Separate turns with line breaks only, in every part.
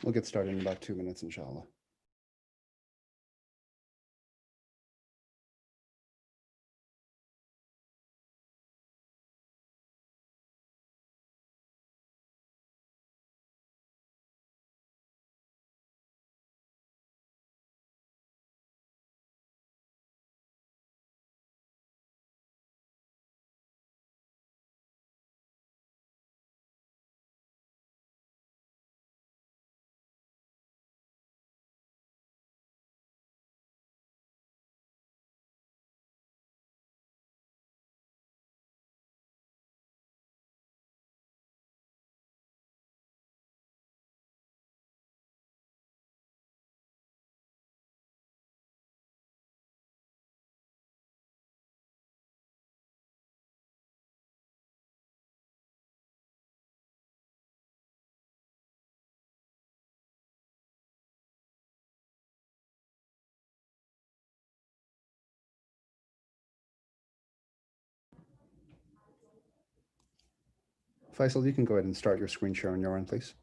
We'll get started in about 2 minutes, inshallah. Faisal, you can go ahead and start your screen share on your end, please.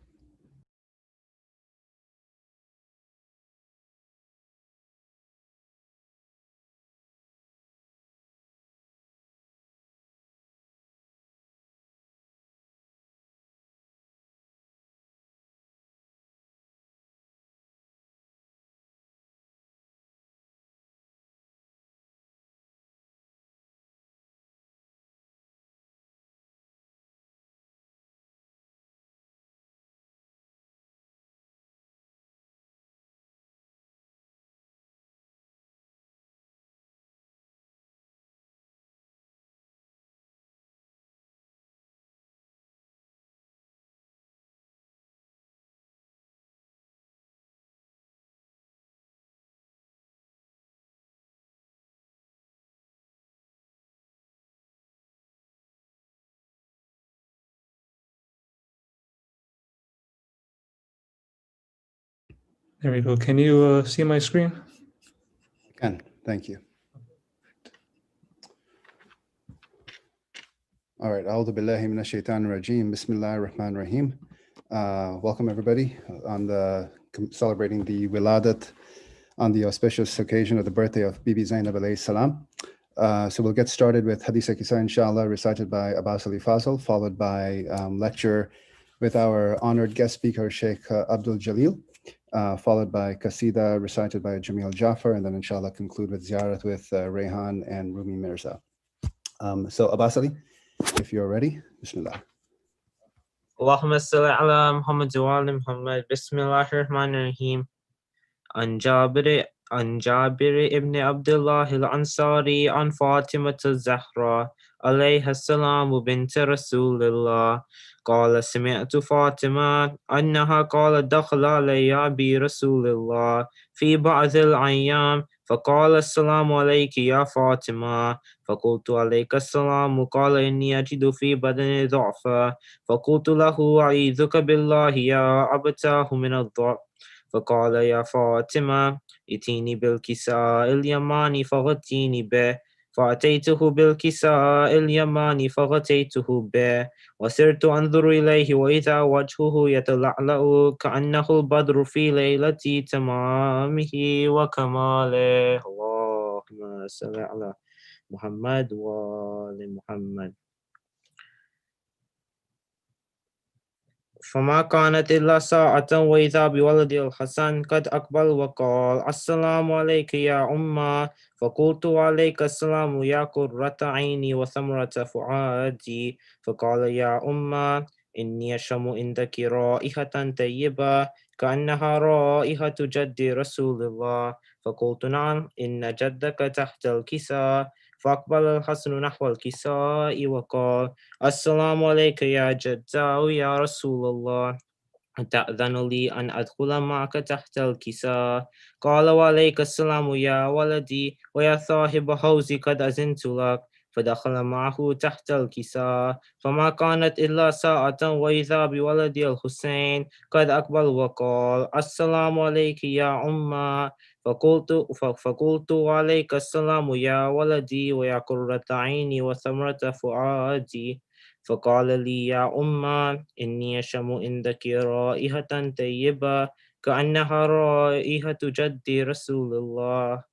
There we go. Can you see my screen?
I can. Thank you. All right. A'udhu billahi minash shaitanir rajim. Bismillahir rahmanir rahim. Welcome, everybody, on the celebrating the Wiladat on the auspicious occasion of the birthday of Bibi Zainab alayhi salam. So we'll get started with Hadith Kisa, inshallah, recited by Abbas Ali Fazal, followed by lecture with our honored guest speaker, Shaykh Abdul Jalil, followed by Qasida recited by Jamil Jafar, and then inshallah conclude with Ziyarat with Rehan and Rumi Mirza. So Abbas Ali, if you're ready, Bismillah.
اللهم صل على محمد وآل محمد بسم الله الرحمن الرحيم عن جابر ابن عبد الله الأنصاري عن فاطمة الزهراء عليها السلام بنت رسول الله قال سمعت فاطمة أنها قالت دخل علي برسول الله في بعض الأيام فقال السلام عليك يا فاطمة فقلت عليك السلام قال إني أجد في بدني ضعفا فقلت له أعيذك بالله يا أبتاه من الضعف فقال يا فاطمة ائتيني بالكساء اليماني فغطيني به فأتيته بالكساء اليماني فغطيته به وسرت أنظر إليه وإذا وجهه يتلألأ كأنه البدر في ليلة تمامه وكماله اللهم صل على محمد وآل محمد فما كانت إلا ساعة وإذا بولد الحسن قد أقبل وقال السلام عليك يا أمة فقلت عليك السلام يا قرة عيني وثمرة فؤادي فقال يا أمة إني أشم عندك رائحة طيبة كأنها رائحة جد رسول الله فقلت نعم إن جدك تحت الكساء فأقبل الحسن نحو الكساء وقال السلام عليك يا جداء يا رسول الله تأذن لي أن أدخل معك تحت الكساء قال وعليك السلام يا ولدي ويا صاحب حوزي قد أذنت لك فدخل معه تحت الكساء فما كانت إلا ساعة وإذا بولدي الحسين قد أقبل وقال السلام عليك يا أمة فقلت عليك السلام يا ولدي ويا قرة عيني وثمرة فؤادي فقال لي يا أمة إني أشم عندك رائحة طيبة كأنها رائحة جدي رسول الله.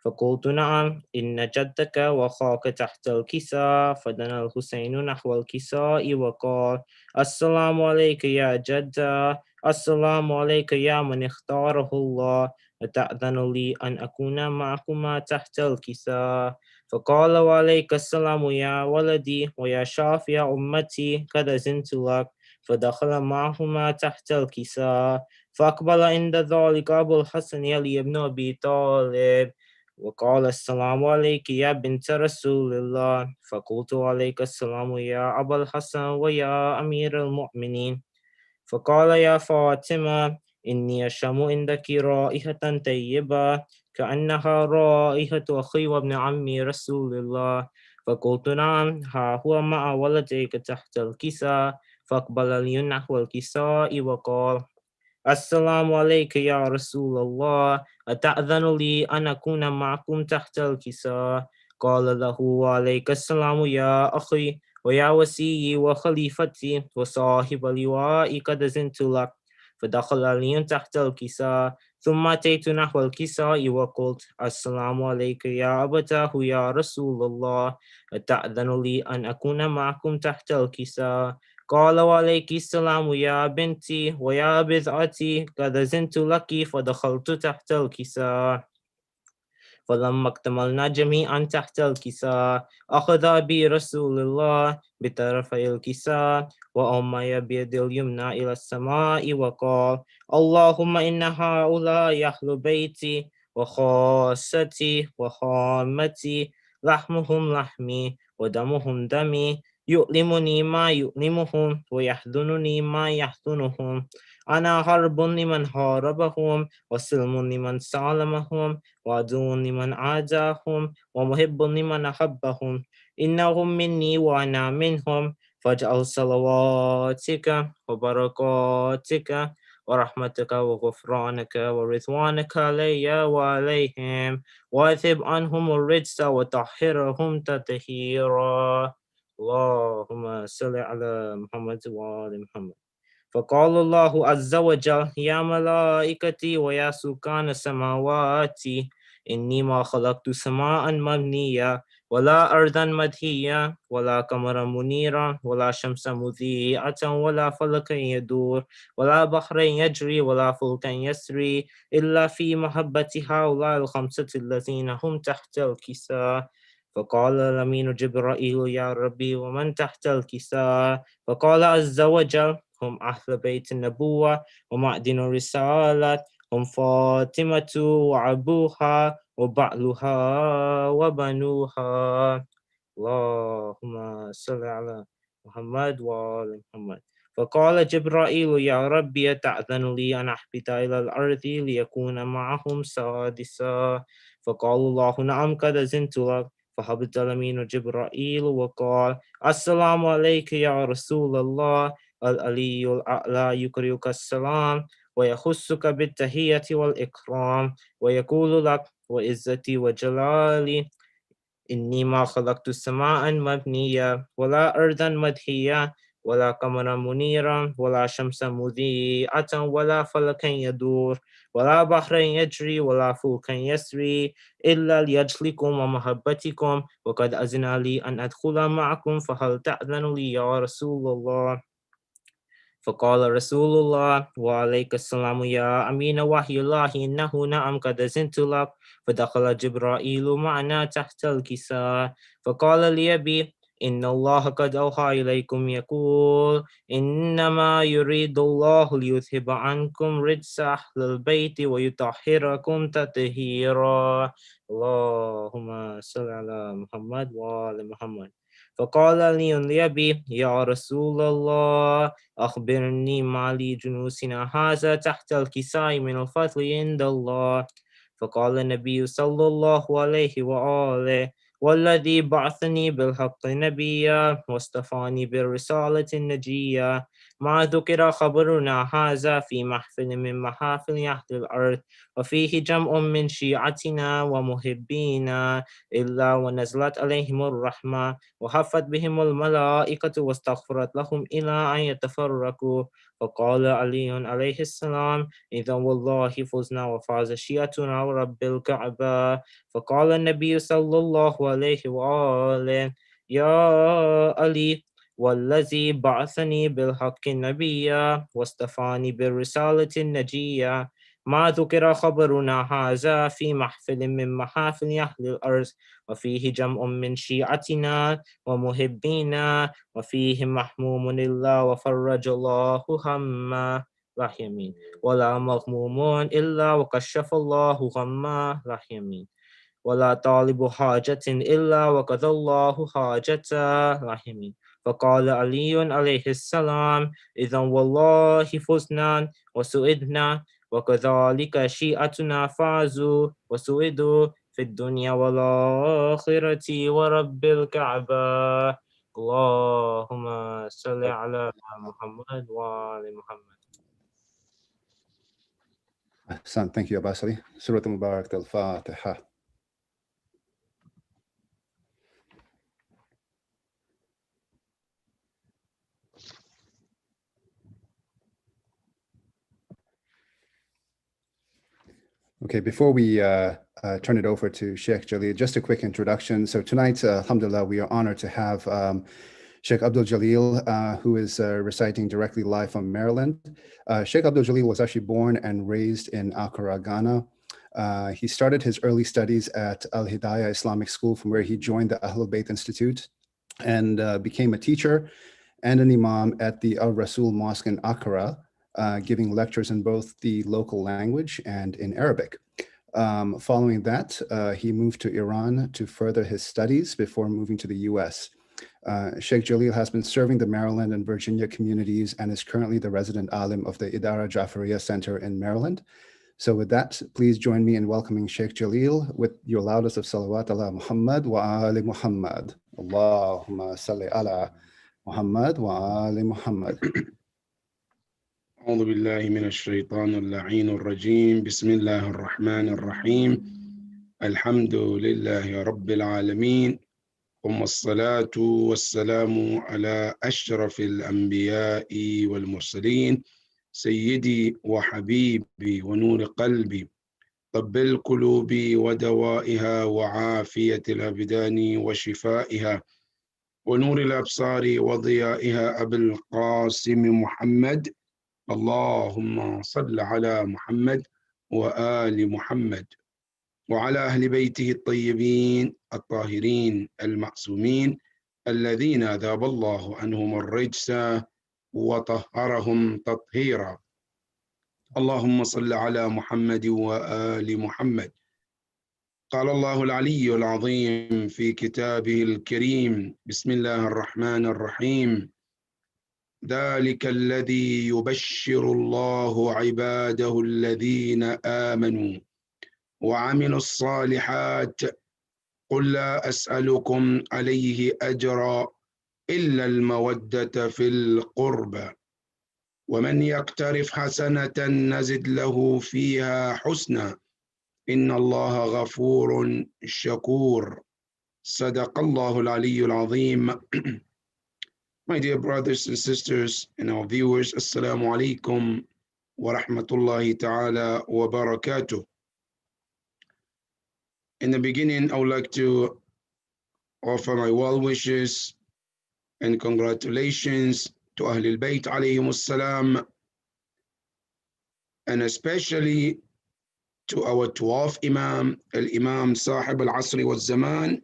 فقلت نعم إن جدك وأخاك تحت الكساء. فدنا الحسين نحو الكساء وقال السلام عليك يا جدة، السلام عليك يا من اختاره الله، أتأذن لي أن أكون معكما تحت الكساء؟ فقال وعليك السلام يا ولدي ويا شافي أمتي، قد أذنت لك. فدخل معهما تحت الكساء. فأقبل عند ذلك أبو الحسن يلي ابن أبي طالب وقال السلام عليك يا بنت رسول الله. فقلت عليك السلام يا أبا الحسن ويا أمير المؤمنين. فقال يا فاطمة إني أشم عندك رائحة طيبة كأنها رائحة أخي وابن عمي رسول الله. فقلت نعم، ها هو مع ولديك تحت الكساء. فأقبل لي نحو الكساء وقال السلام عليك يا رسول الله، أتأذن لي أن أكون معكم تحت الكساء؟ قال له وعليك السلام يا أخي ويا وسيي وخليفتي وصاحب لوائي، قد أذنت لك. فدخل لي تحت الكساء. ثم أتيت نحو الكساء وقلت السلام عليك يا أبتاه يا رسول الله، أتأذن لي أن أكون معكم تحت الكساء؟ قال وعليك السلام يا بنتي ويا بضعتي، قد أذنت لك. فدخلت تحت الكساء. فلما اكتملنا جميعا تحت الكساء أخذ بي رسول الله بطرفي الكساء وأمي بيد اليمنى إلى السماء وقال اللهم إن هؤلاء أهل بيتي وخاصتي وخامتي، لحمهم لحمي ودمهم دمي، يؤلمني ما يؤلمهم ويحزنني ما يحزنهم. أنا حرب لمن حاربهم وسلم لمن سالمهم وعدو لمن عاداهم ومحب لمن أحبهم. إنهم مني وأنا منهم. فاجعل صلواتك وبركاتك ورحمتك وغفرانك ورضوانك علي وعليهم، واذهب عنهم الرجس وطهرهم تطهيرا. اللهم صل على محمد وآل محمد. فقال الله عز وجل يا ملائكتي ويا سكان سماواتي إني ما خلقت سماء مبنية ولا أرضا مدهية ولا قمرا منيرا ولا شمسا مذيعة ولا فلكا يدور ولا بحرا يجري ولا فلكا يسري إلا في محبة هؤلاء الخمسة الذين هم تحت الكساء. فقال الأمين جبرائيل يا ربي ومن تحت الكساء؟ فقال عز وجل هم أهل بيت النبوة ومعدن الرسالة، هم فاطمة وأبوها وبعلها وبنوها. اللهم صل على محمد وآل محمد. فقال جبرائيل يا ربي أتأذن لي أن أحبط إلى الأرض ليكون معهم سادسا؟ فقال الله نعم قد أذنت لك. فهبط الأمين جبرائيل وقال السلام عليك يا رسول الله، العلي الأعلى يقرئك السلام ويخصك بالتحية والإكرام ويقول لك وعزتي وجلالي إني ما خلقت السماء مبنية ولا أرضا مدهية ولا قمرا منيرا ولا شمسا مذيعة ولا فلكا يدور ولا بحرا يجري ولا فلكا يسري إلا لأجلكم ومحبتكم، وقد أذن لي أن أدخل معكم، فهل تأذن لي يا رسول الله؟ فقال رسول الله وعليك السلام يا أمين وحي الله إنه نعم قد أذنت لك. فدخل جبرائيل معنا تحت الكساء. فقال لي أبي إن الله قد أوحى إليكم يقول إنما يريد الله ليذهب عنكم رجس أهل البيت ويطهركم تطهيرا. اللهم صل على محمد وآل محمد. فقال لي لأبي يا رسول الله أخبرني ما لجلوسنا هذا تحت الكساء من الفضل عند الله. فقال النبي صلى الله عليه وآله والذي بعثني بالحق نبيا واصطفاني بالرسالة النجية ما ذكر خبرنا هذا في محفل من محافل أهل الأرض وفيه جمع من شيعتنا ومحبينا إلا ونزلت عليهم الرحمة وحفت بهم الملائكة واستغفرت لهم إلى أن يتفرقوا. فقال علي عليه السلام: إذا والله فزنا وفاز شيعتنا ورب الكعبة. فقال النبي صلى الله عليه وآله: يا علي، والذي بعثني بالحق نبيا واصطفاني بالرسالة النجية ما ذكر خبرنا هذا في محفل من محافل أهل الأرض وفيه جمع من شيعتنا ومحبينا وفيه محموم الله وفرج الله همه رحمين ولا مغموم إلا وكشف الله غمه رحمين ولا طالب حاجة إلا وقضى الله حاجته رحمين. فقال علي عليه السلام: إذا والله فزنا وسئدنا وكذلك شيعتنا فازوا وسئدوا في الدنيا والآخرة ورب الكعبة. اللهم صل على محمد وآل محمد.
Ahsan. Thank you, Abbas Ali. Surah Mubarak al-Fatiha. Okay, before we turn it over to Sheikh Jalil, just a quick introduction. So tonight, alhamdulillah, we are honored to have Sheikh Abdul Jalil, who is reciting directly live from Maryland. Sheikh Abdul Jalil was actually born and raised in Accra, Ghana. He started his early studies at Al-Hidayah Islamic School, from where he joined the Ahlul Bayt Institute and became a teacher and an imam at the Al-Rasul Mosque in Accra, giving lectures in both the local language and in Arabic. Following that, he moved to Iran to further his studies before moving to the US. Sheikh Jalil has been serving the Maryland and Virginia communities and is currently the resident alim of the Idara Jafariya Center in Maryland. So with that, please join me in welcoming Sheikh Jalil with your loudest of salawat ala Muhammad wa ali Muhammad. Allahumma salli ala Muhammad wa ali Muhammad.
أعوذ بالله من الشيطان اللعين الرجيم. بسم الله الرحمن الرحيم. الحمد لله رب العالمين، ثم الصلاة والسلام على أشرف الأنبياء والمرسلين، سيدي وحبيبي ونور قلبي، طب القلوب ودوائها وعافية الأبدان وشفائها ونور الأبصار وضيائها أبي القاسم محمد. اللهم صل على محمد وآل محمد وعلى أهل بيته الطيبين الطاهرين المعصومين الذين ذاب الله عنهم الرجس وطهرهم تطهيرا. اللهم صل على محمد وآل محمد. قال الله العلي العظيم في كتابه الكريم: بسم الله الرحمن الرحيم. ذلك الذي يبشر الله عباده الذين آمنوا وعملوا الصالحات قل لا أسألكم عليه أجرا إلا المودة في القربى ومن يقترف حسنة نزد له فيها حسنا إن الله غفور شكور. صدق الله العلي العظيم. My dear brothers and sisters and our viewers, Assalamu alaikum wa rahmatullahi ta'ala wa barakatuh. In the beginning, I would like to offer my well wishes and congratulations to Ahlul Bayt alayhim salam, and especially to our 12th Imam, Al-Imam Sahib al-Asri wal-Zaman,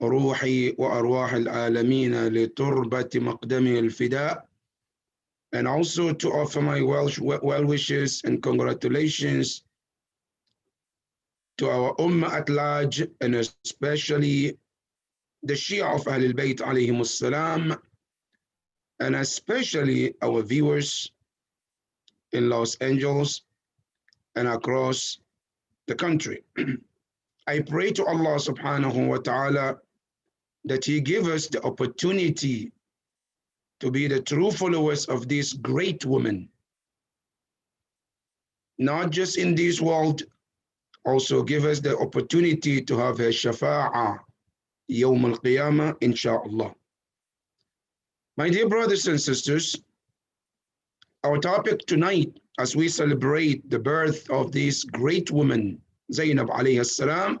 روحي وأرواح العالمين لتربة مقدمه الفداء, and also to offer my well wishes and congratulations to our Ummah at large, and especially the Shia of Ahlul Bayt alayhim salam, and especially our viewers in Los Angeles and across the country. I pray to Allah subhanahu wa ta'ala that He give us the opportunity to be the true followers of this great woman, not just in this world, also give us the opportunity to have her shafa'ah yawm al-qiyamah, inshaAllah. My dear brothers and sisters, our topic tonight, as we celebrate the birth of this great woman, Zainab alayhi salam,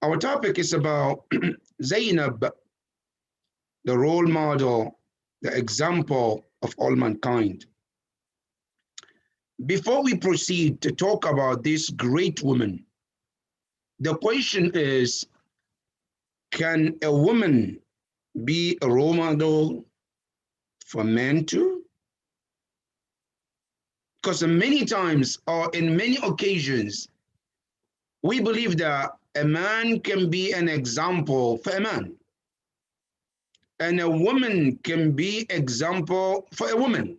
our topic is about Zainab, the role model, the example of all mankind. Before we proceed to talk about this great woman, the question is, can a woman be a role model for men too? Because many times or in many occasions, we believe that a man can be an example for a man, and a woman can be example for a woman.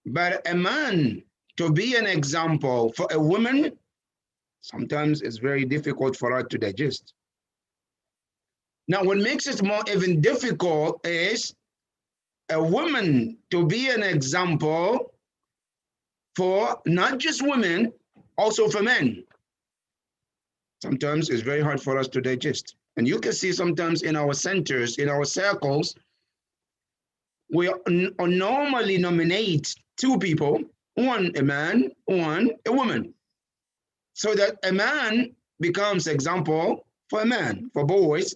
But a man to be an example for a woman, sometimes it's very difficult for her to digest. Now, what makes it more even difficult is a woman to be an example for not just women, also for men. Sometimes it's very hard for us to digest. And you can see sometimes in our centers, in our circles, we normally nominate two people, one a man, one a woman. So that a man becomes example for a man, for boys,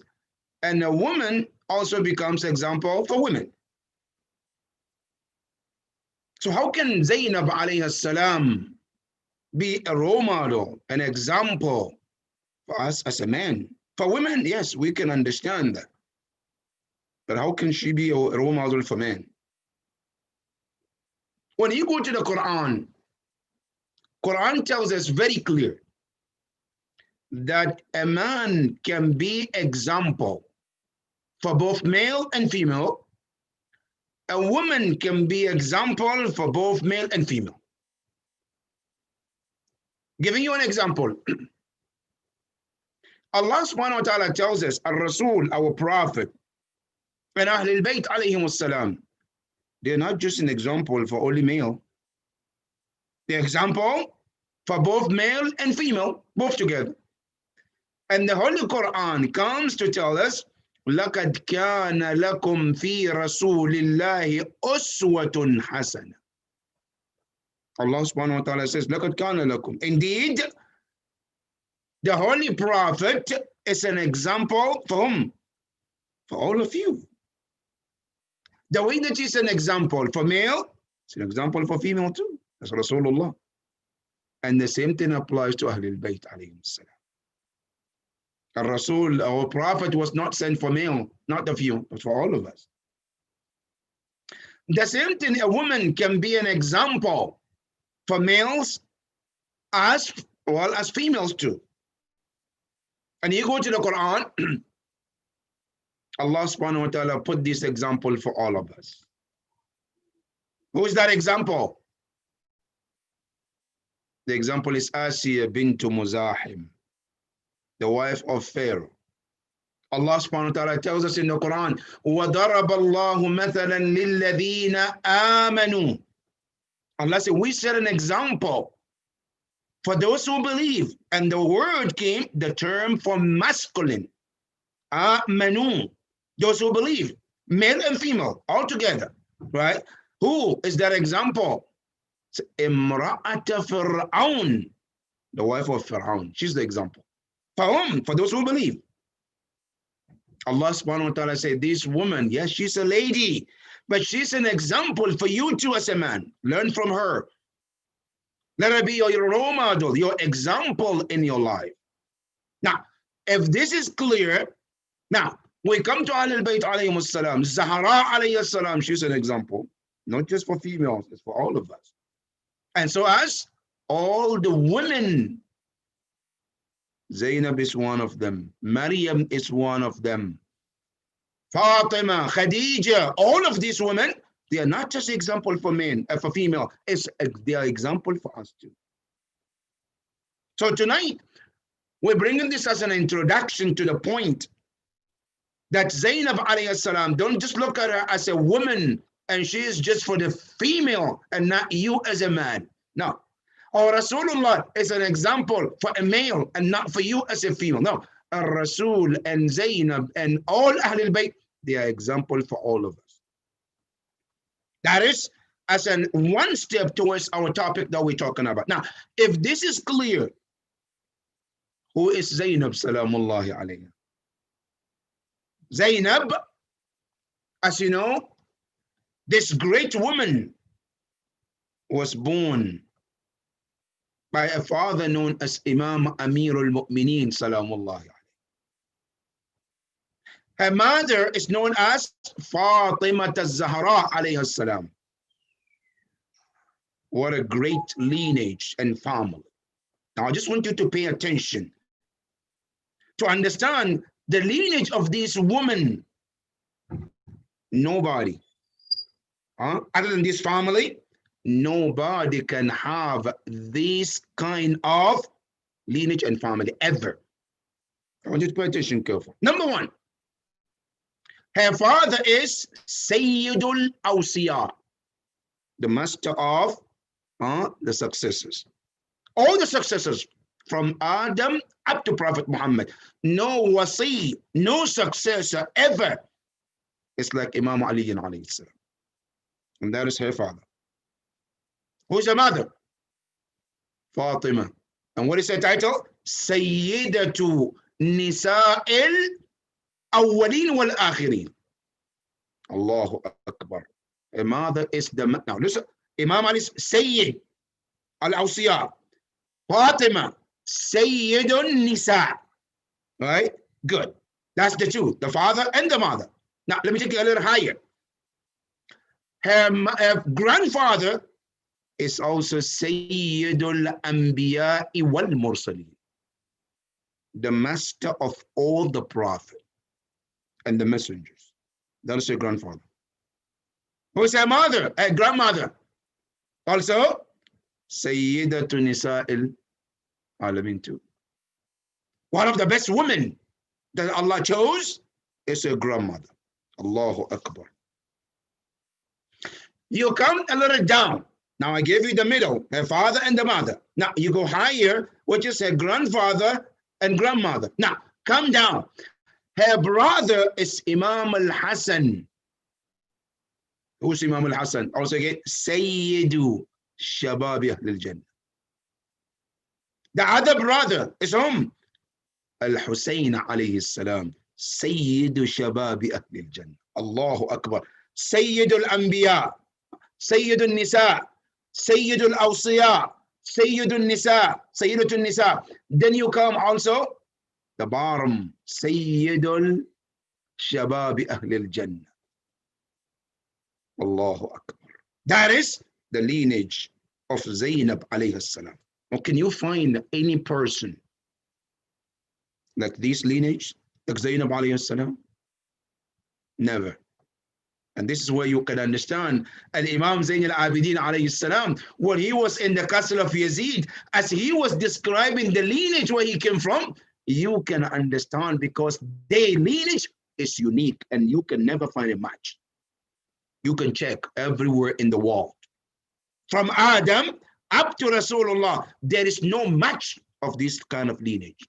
and a woman also becomes example for women. So how can Zainab alayhi salam be a role model, an example for us as a man? For women, yes, we can understand that. But how can she be a role model for men? When you go to the Quran tells us very clear that a man can be example for both male and female. A woman can be example for both male and female. Giving you an example, Allah subhanahu wa ta'ala tells us, Al-Rasul, our prophet, and Ahlul Bayt alayhim salam, they're not just an example for only male. They're example for both male and female, both together. And the Holy Quran comes to tell us, لَقَدْ كَانَ لَكُمْ فِي رَسُولِ اللَّهِ أُسْوَةٌ حَسَنَةٌ. Allah subhanahu wa ta'ala says, لَقَدْ كَانَ لَكُمْ. Indeed, the Holy Prophet is an example for whom? For all of you. The way that he's an example for male, it's an example for female too. That's Rasulullah. And the same thing applies to Ahlul Bayt alayhim salam. Rasul, our prophet, was not sent for male, not the few, but for all of us. The same thing, a woman can be an example for males as well as females too. And you go to the Quran, Allah subhanahu wa ta'ala put this example for all of us. Who is that example? The example is Asiya bint Muzahim, the wife of Pharaoh. Allah subhanahu wa ta'ala tells us in the Quran, وَضَرَبَ اللَّهُ مَثَلًا لِلَّذِينَ آمَنُوا. Allah said, we set an example for those who believe. And the word came, the term for masculine. آمَنُوا. Those who believe, male and female, all together, right? Who is that example? Imra'at Fir'aun, the wife of Fir'aun. She's the example. For whom? For those who believe. Allah subhanahu wa ta'ala said, this woman, yes, she's a lady, but she's an example for you too as a man. Learn from her. Let her be your role model, your example in your life. Now, if this is clear, now, we come to Ahlul Bayt alayhim salam. Zahra alayhi salam, she's an example. Not just for females, it's for all of us. And so as all the women, Zainab is one of them. Maryam is one of them. Fatima, Khadija, all of these women, they are not just example for men, for female. They are example for us too. So tonight, we're bringing this as an introduction to the point that Zainab alayhi salam, don't just look at her as a woman and she is just for the female and not you as a man. No. Or Rasulullah is an example for a male and not for you as a female. No. Rasul and Zainab and all Ahlul Bayt, they are example for all of us. That is as an one step towards our topic that we're talking about. Now, if this is clear, who is Zainab salamullahi alayha? Zainab, as you know, this great woman was born by a father known as Imam Amirul Mu'mineen salamullahi alayhi. Her mother is known as Fatima al-Zahra alayhi salam. What a great lineage and family. Now I just want you to pay attention to understand the lineage of this woman. Nobody, other than this family, nobody can have this kind of lineage and family ever. I want you to pay attention carefully. Number one, her father is Sayyidul Awsiya, the master of the successors. All the successors from Adam up to Prophet Muhammad. No wasi, no successor ever. It's like Imam Ali alayhi salam. And that is her father. Who's her mother? Fatima. And what is her title? Sayyidatu Nisa'il Awwalin wal Akhirin. Allahu Akbar. Her mother is the, now listen, Imam Ali is Sayyid al-Awsiya. Fatima, Sayyidun Nisa. Right? Good. That's the two, the father and the mother. Now, let me take it a little higher. Her grandfather is also Sayyidul Anbiya'i wal Mursaleen, the master of all the prophets and the messengers. That is her grandfather. Who is her mother? Her grandmother. Also, Sayyidatu Nisa'il Alamin too. One of the best women that Allah chose is her grandmother. Allahu Akbar. You come a little down. Now I gave you the middle, her father and the mother. Now you go higher, which is her grandfather and grandmother. Now come down. Her brother is Imam al-Hasan. Who's Imam al-Hasan? Also again, Sayyidu Shababi Ahlil Jannah. The other brother is whom? Al-Husayn alayhi salam. Sayyidu Shababi Ahlil Jannah. Allahu Akbar. Sayyidul Anbiya. Sayyidul Nisa. Sayyidul Awsiya. Sayyidul Nisa. Sayyidatul Nisa. Then you come also the bottom. Sayyidul Shababi Ahlil Jannah. Allahu Akbar. That is the lineage of Zainab alayhi salam. Or can you find any person like this lineage, like Zainab alayhi salam? Never. And this is where you can understand Al-Imam Zain al-Abidin alayhi salam, when he was in the castle of Yazid, as he was describing the lineage where he came from, you can understand because their lineage is unique and you can never find a match. You can check everywhere in the world. From Adam up to Rasulullah, there is no match of this kind of lineage.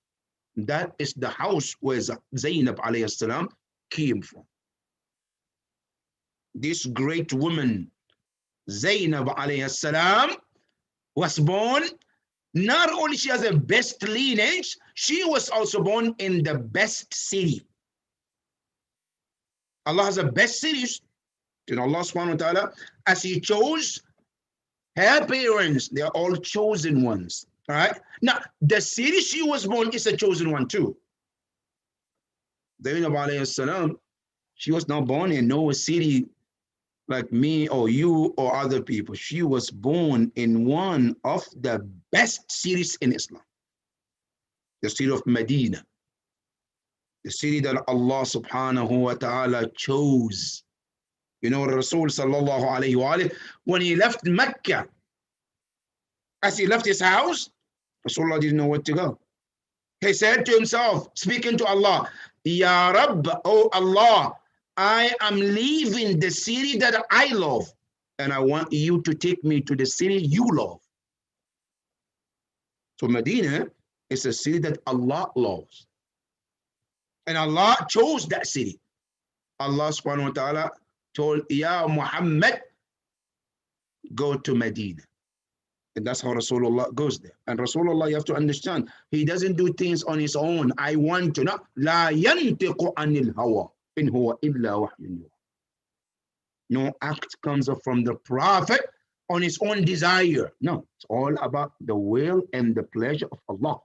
That is the house where Zainab alayhi salam came from. This great woman, Zainab alayhi salam, was born, not only she has a best lineage, she was also born in the best city. Allah has a best cities. You know, Allah subhanahu wa ta'ala, as he chose her parents, they are all chosen ones. All right. Now, the city she was born is a chosen one too. Zainab alayhi salam, she was not born in no city like me or you or other people. She was born in one of the best cities in Islam. The city of Medina. The city that Allah subhanahu wa ta'ala chose. You know, Rasul sallallahu alayhi wa alayhi, when he left Mecca, as he left his house, Rasulullah didn't know where to go. He said to himself, speaking to Allah, Ya Rabb, oh Allah, I am leaving the city that I love, and I want you to take me to the city you love. So Medina is a city that Allah loves. And Allah chose that city. Allah subhanahu wa ta'ala told, Ya Muhammad, go to Medina. And that's how Rasulullah goes there. And Rasulullah, you have to understand, he doesn't do things on his own. I want to. No. لا ينطق عن الهوى إن هو إلا وحي يوحى. No act comes up from the Prophet on his own desire. No, it's all about the will and the pleasure of Allah.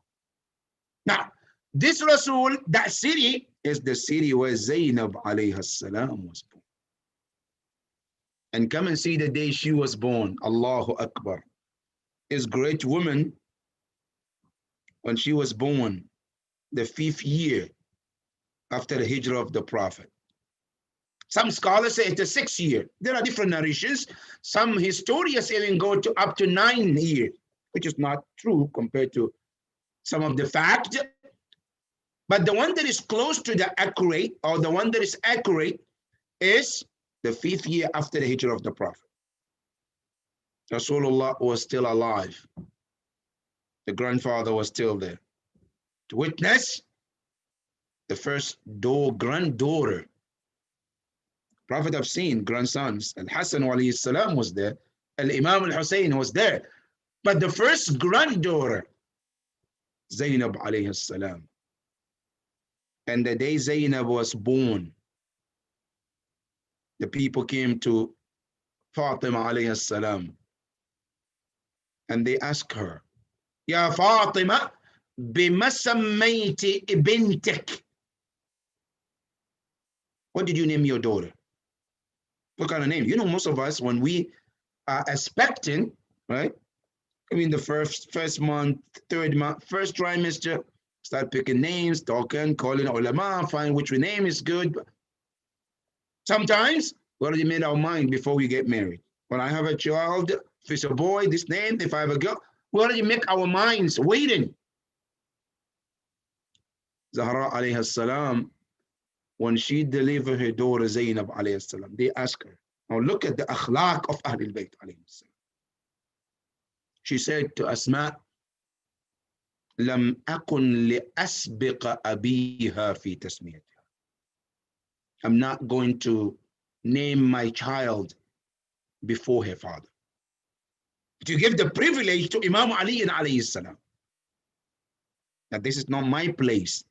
Now, this Rasul, that city, is the city where Zainab alayhi salam was born. And come and see the day she was born. Allahu Akbar. This great woman, when she was born, the 5th year after the hijrah of the Prophet. Some scholars say it's the 6th year. There are different narrations. Some historians even go to up to 9 years, which is not true compared to some of the fact. But the one that is close to the accurate, or the one that is accurate, is the 5th year after the hijrah of the Prophet. Rasulullah was still alive. The grandfather was still there to witness the first granddaughter. Prophet have seen grandsons. Al-Hassan alayhi salam was there. Al-Imam al-Hussein was there. But the first granddaughter, Zainab alayhi salam. And the day Zainab was born, the people came to Fatima alayhi salam. And they asked her, Ya Fatima, bima sammayti bintik. What did you name your daughter? What kind of name? You know, most of us, when we are expecting, right? I mean, the first month, 3rd month, first trimester, start picking names, talking, calling ulama, find which name is good. Sometimes we already made our mind before we get married. When I have a child, if it's a boy, this name. If I have a girl, we already make our minds waiting. Zahra alayhi salam, when she delivered her daughter Zainab alayhi salam, they asked her. Now look at the akhlaq of Ahlul Bayt alayhi salam. She said to Asma, "Lam akun li asbiqa abiha fi tasmiyatiha." I'm not going to name my child before her father. To give the privilege to Imam Ali alayhi salam. That this is not my place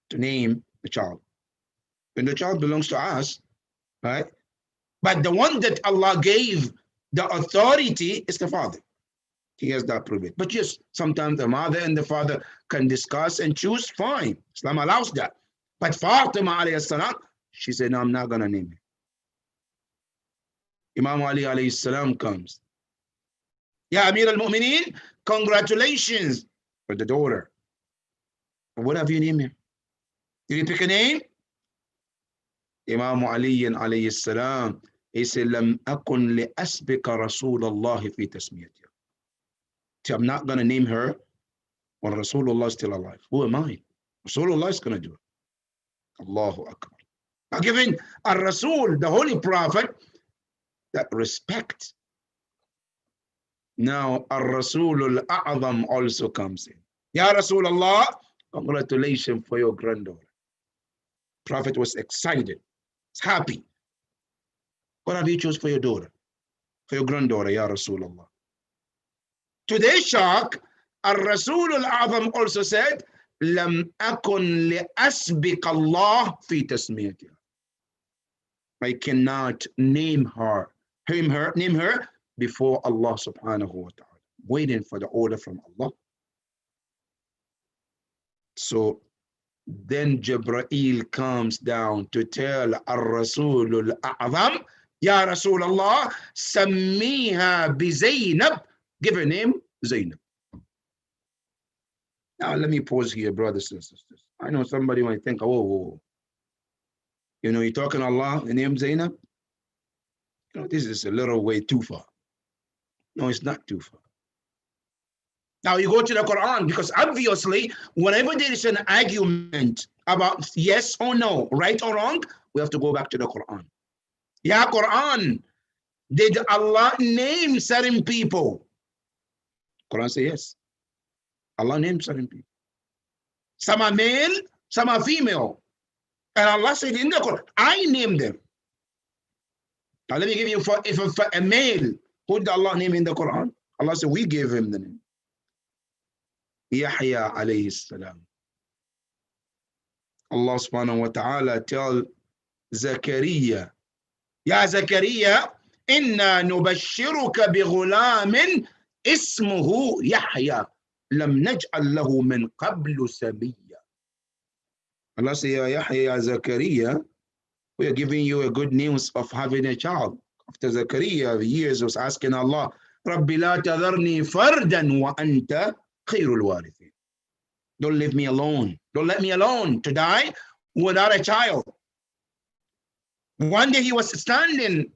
to name the child. And the child belongs to us, right? But the one that Allah gave the authority is the father. He has that privilege. But yes, sometimes the mother and the father can discuss and choose, fine. Islam allows that. But Fatima alayhi salam, she said, no, I'm not going to name him. Imam Ali alayhi salam comes. Ya Amir al-Mu'mineen, congratulations for the daughter. What have you named him? Did you pick a name? Imam Ali alayhi salam, he said, Lam akun li asbika Rasulullah fi tasmiyatiha. I'm not going to name her when Rasulullah is still alive. Who am I? Rasulullah is going to do it. Allahu Akbar. Now giving Rasul, the Holy Prophet, that respect. Now Rasul al-A'zam also comes in. Ya Rasulullah, congratulations for your granddaughter. Prophet was excited. He's happy. What have you chosen for your daughter? For your granddaughter, Ya Rasulullah. To their shock, Rasul al-A'zam also said, Lam akun li asbiq Allah fi tasmiyatiha. I cannot name her before Allah subhanahu wa ta'ala. Waiting for the order from Allah. So then Jibreel comes down to tell Rasul al-A'zam, Ya Rasulullah, sammiha bi Zainab. Give her name, Zainab. Now, let me pause here, brothers and sisters. I know somebody might think, oh, you know, you're talking Allah, the name Zainab? You know, this is a little way too far. No, it's not too far. Now you go to the Quran, because obviously, whenever there is an argument about yes or no, right or wrong, we have to go back to the Quran. Yeah, Quran, did Allah name certain people? Quran says yes. Allah named certain people. Some are male, some are female. And Allah said in the Quran, I named them. Now let me give you, for a male, who did Allah name in the Quran? Allah said, we gave him the name. Yahya alayhi salam. Allah subhanahu wa ta'ala tell Zakaria, Ya Zakaria, inna nubashiruka bi ghulamin ismuhu Yahya, lam naj'al lahu min qablu samiyya. Allah said, Ya Yahya, Ya Zakaria, we are giving you a good news of having a child. After Zakaria, years was asking Allah, Rabbi la tadharni fardan wa anta khairul warithin. Don't leave me alone. Don't let me alone to die without a child. One day he was standing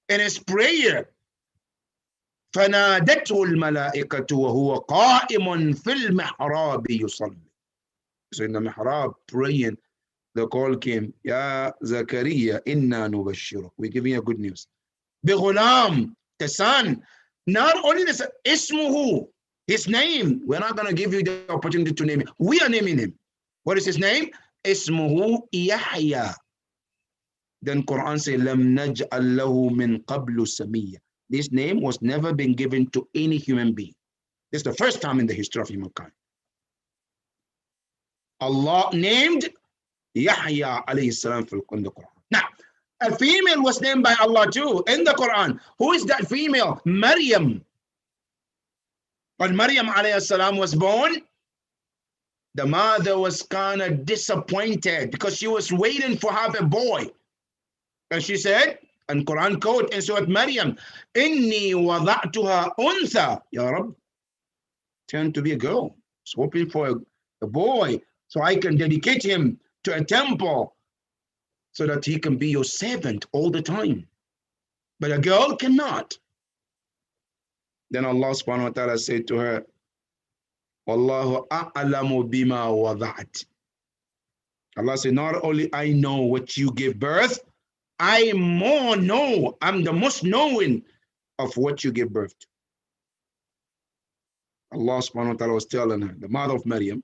in his prayer. فنادته الملائكة وهو قائم في المحراب يصلي. So in the mihrab praying, the call came, Ya Zakaria, inna nubashiruk. We're giving you good news. Bighulam, the son. Not only the son, ismuhu, his name. We're not going to give you the opportunity to name him. We are naming him. What is his name? Ismuhu Yahya. Then Quran says, Lam naj'al lahu min qablu samiyya. This name was never been given to any human being. This is the first time in the history of humankind. Allah named Yahya alayhi salam in the Quran. Now, a female was named by Allah too in the Quran. Who is that female? Maryam. When Maryam alayhi salam was born, the mother was kind of disappointed because she was waiting for have a boy. And she said, and Quran quote in Surah Maryam, Inni wada'tuha untha, Ya Rabb. Turned to be a girl. She's hoping for a boy so I can dedicate him to a temple so that he can be your servant all the time. But a girl cannot. Then Allah subhanahu wa ta'ala said to her, Wallahu a'lamu bima wada'at. Allah said, not only I know what you gave birth, I more know, I'm the most knowing of what you gave birth to. Allah subhanahu wa ta'ala was telling her, the mother of Maryam,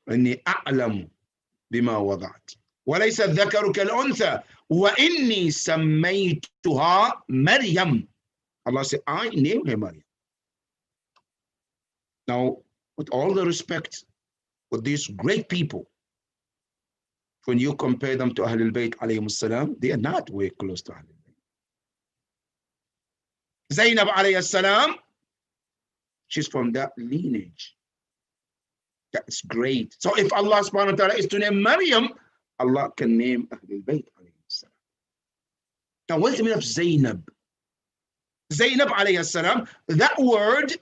إني أعلم بما وضعت وليس الذكر كالأنثى وإني سميتها مريم. Allah said, I named her Maryam. Now, with all the respect for these great people, when you compare them to Ahlul Bayt alayhim salam, they are not way close to Ahlul Bayt. Zainab alayhi salam, she's from that lineage. That's great. So if Allah subhanahu wa ta'ala is to name Maryam, Allah can name Ahlul Bayt alayhi salam. Now what's the meaning of Zainab? Zainab alayhi salam, that word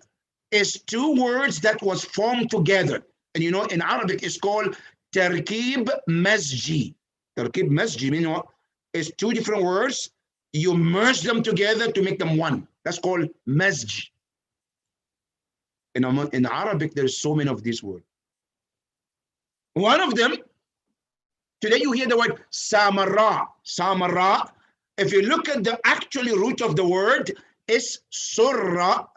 is two words that was formed together. And you know, in Arabic it's called Tarkib Masji. Tarkib Masji means what? It's two different words. You merge them together to make them one. That's called Masji. In Arabic, there's so many of these words. One of them, today you hear the word Samara. Samara. If you look at the actual root of the word, it's Surra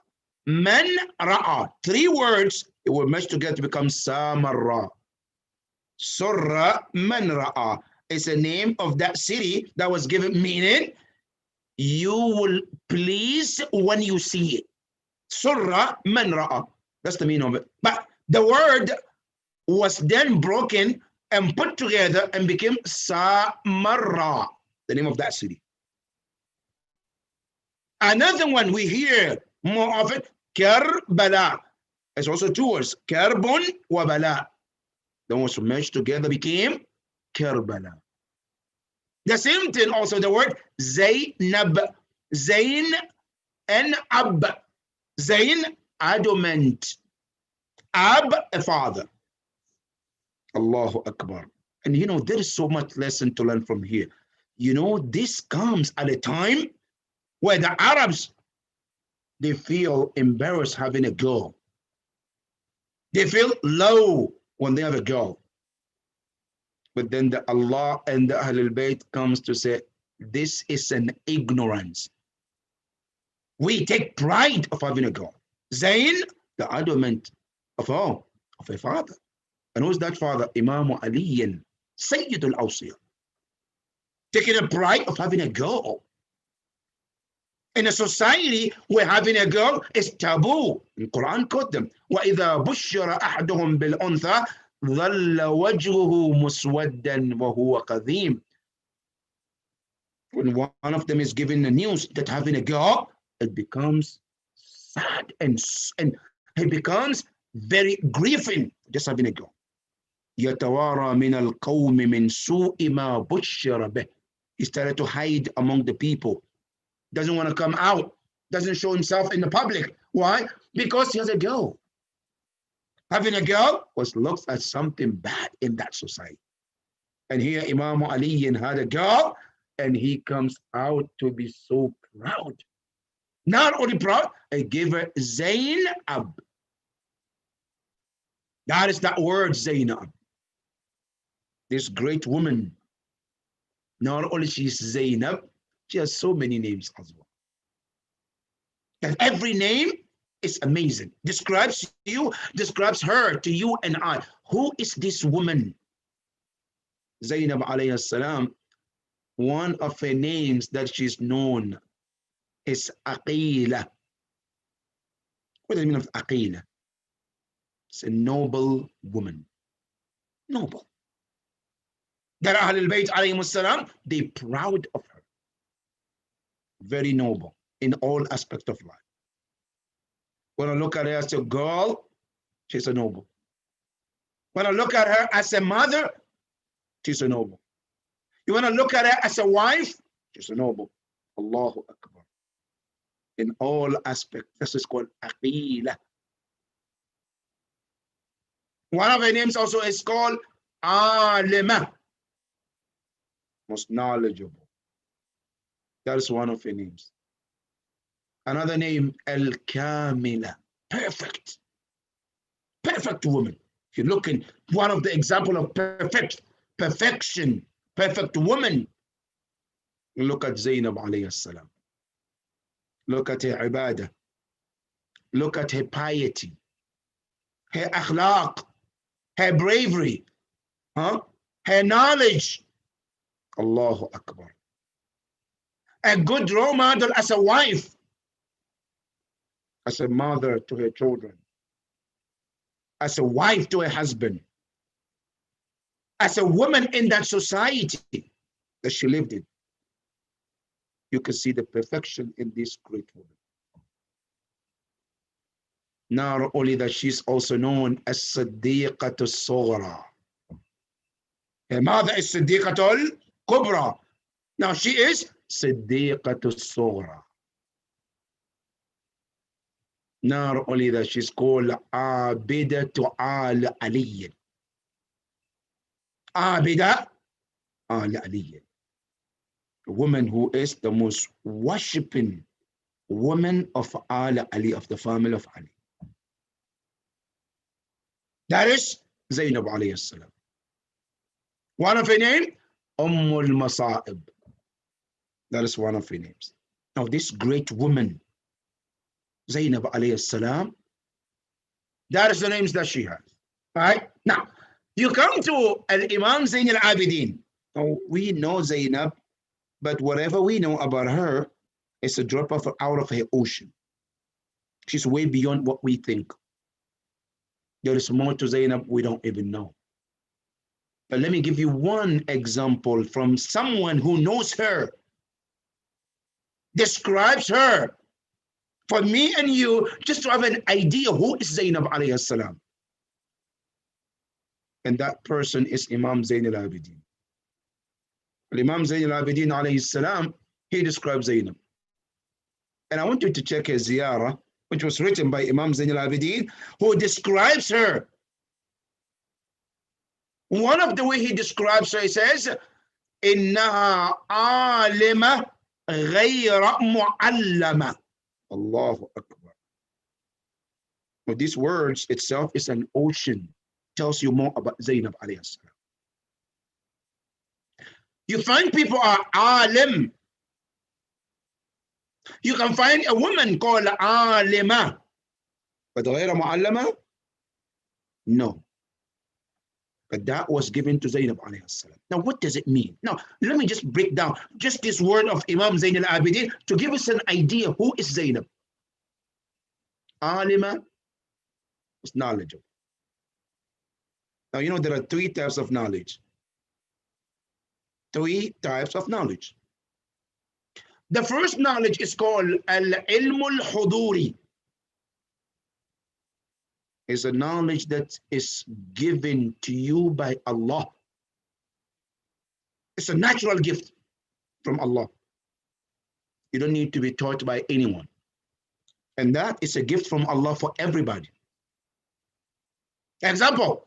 Man Ra'a. Three words, it will merge together to become Samara. Surra Man Ra'a. It's a name of that city that was given meaning, you will please when you see it. Surra Man Ra'a. That's the meaning of it. But the word was then broken and put together and became Samarra, the name of that city. Another one we hear more often, Karbala. It's also two words, Karbun wa Bala. Then was merged together became Karbala. The same thing also the word Zainab. Zain and Ab. Zain, adamant. Ab, a father. Allahu Akbar. And you know, there is so much lesson to learn from here. You know, this comes at a time where the Arabs, they feel embarrassed having a girl. They feel low when they have a girl. But then the Allah and the Ahlul Bayt comes to say, this is an ignorance. We take pride of having a girl. Zayn, the adamant of who? Of a father. And who's that father? Imam Ali, Sayyid al-Awsiyah. Taking a pride of having a girl. In a society where having a girl is taboo. The Quran quote them. وَإِذَا بُشِّرَ أَحَدُهُمْ بِالْأُنْثَى ظَلَّ وَجْهُهُ مُسْوَدًّا وَهُوَ كَظِيمٌ. When one of them is given the news that having a girl, it becomes sad and it becomes very grieving just having a girl. يَتَوَارَى مِنَ الْقَوْمِ مِنْ سُوءِ مَا بُشِّرَ بِهِ. He started to hide among the people. Doesn't want to come out. Doesn't show himself in the public. Why? Because he has a girl. Having a girl was looked at something bad in that society. And here Imam Ali had a girl, and he comes out to be so proud. Not only proud, I gave her Zainab. That is that word, Zainab. This great woman. Not only she's Zainab, she has so many names as well. And every name is amazing. Describes you, describes her to you and I. Who is this woman? Zainab alayhi salam, one of her names that she's known is Aqila. What does it mean of Aqila? It's a noble woman. Noble. That Ahlul Bayt alayhi salam, they proud of her. Very noble in all aspects of life. When I look at her as a girl, she's a noble. When I look at her as a mother, she's a noble. You want to look at her as a wife, she's a noble. Allahu Akbar. In all aspects, this is called Aqila. One of her names also is called Alima, most knowledgeable. That is one of her names. Another name, Al-Kamila, perfect. Perfect woman. If you look in one of the example of perfection, perfect woman, look at Zainab alayhi salam. Look at her ibadah. Look at her piety, her akhlaq, her bravery, her knowledge. Allahu Akbar. A good role model as a wife, as a mother to her children, as a wife to her husband, as a woman in that society that she lived in. You can see the perfection in this great woman. Not only that, she's also known as Siddiqatul Sughra. Her mother is Siddiqatul Kubra. Now she is Siddiqatul Sughra. Not only that, she's called Abidatu al Ali. Abida al Ali. A woman who is the most worshipping woman of Al Ali, of the family of Ali. That is Zainab alayhi salam. One of her name, Ummul Masa'ib. That is one of her names. Now this great woman, Zainab alayhi salam, that is the names that she has. All right? Now, you come to Al-Imam Zain al-Abidin. Now, we know Zainab, but whatever we know about her is a drop out of her ocean. She's way beyond what we think. There is more to Zainab we don't even know. But let me give you one example from someone who knows her, describes her, for me and you, just to have an idea who is Zainab alayhi salam. And that person is Imam Zain al-Abidin. Imam Zain al-Abidin alayhi salam, he describes Zainab. And I want you to check his ziyarah, which was written by Imam Zain al-Abidin, who describes her. One of the way he describes her, he says, إِنَّهَا عَالِمَةٌ غَيْرَ مُعَلَّمَةٌ. Allahu Akbar. But these words itself is an ocean. Tells you more about Zainab alayhi salam. You find people are alim. You can find a woman called alima. But غير معلمة? No. But that was given to Zainab alayhi salam. Now, what does it mean? Now, let me just break down just this word of Imam Zain al-Abidin to give us an idea who is Zainab. Alima is knowledgeable. Now, you know there are 3 types of knowledge. 3 types of knowledge. The first knowledge is called al-ilm al-huduri. It's a knowledge that is given to you by Allah. It's a natural gift from Allah. You don't need to be taught by anyone. And that is a gift from Allah for everybody. Example,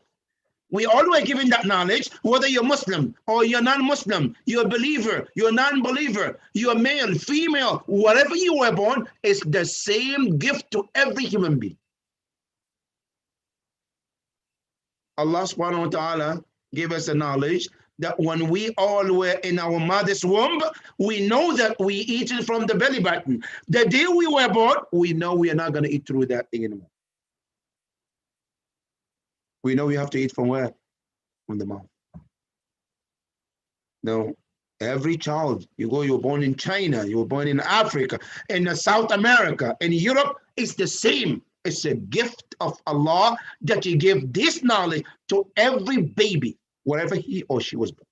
we all were given that knowledge, whether you're Muslim or you're non-Muslim, you're a believer, you're a non-believer, you're male, female, whatever you were born, it's the same gift to every human being. Allah subhanahu wa ta'ala gave us the knowledge that when we all were in our mother's womb, we know that we eat it from the belly button. The day we were born, we know we are not going to eat through that thing anymore. We know we have to eat from where? From the mouth. Now, every child, you're born in China, you were born in Africa, in South America, in Europe, it's the same. It's a gift of Allah that He gave this knowledge to every baby, wherever he or she was born.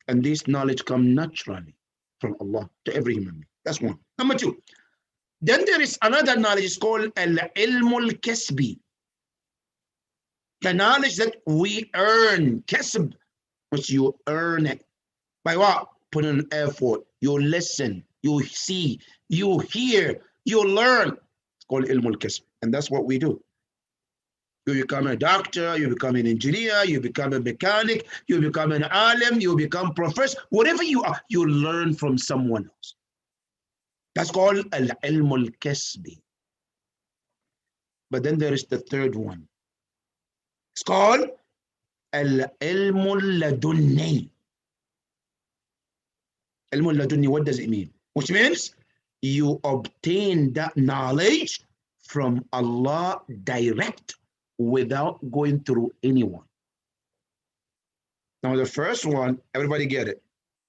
And this knowledge comes naturally from Allah to every human being. That's one. Number 2. Then there is another knowledge, it's called al-ilm al-kasbi. The knowledge that we earn, kasb, which you earn it. By what? Put in effort. You listen, you see, you hear, you learn. It's called ilm al-kasb. And that's what we do. You become a doctor, you become an engineer, you become a mechanic, you become an alim, you become professor, whatever you are, you learn from someone else. That's called al-ilm al-kasbi. But then there is the third one. It's called al-ilm al-ladunni. Ilm al-ladunni, what does it mean? Which means you obtain that knowledge from Allah direct, without going through anyone. Now the first one, everybody get it.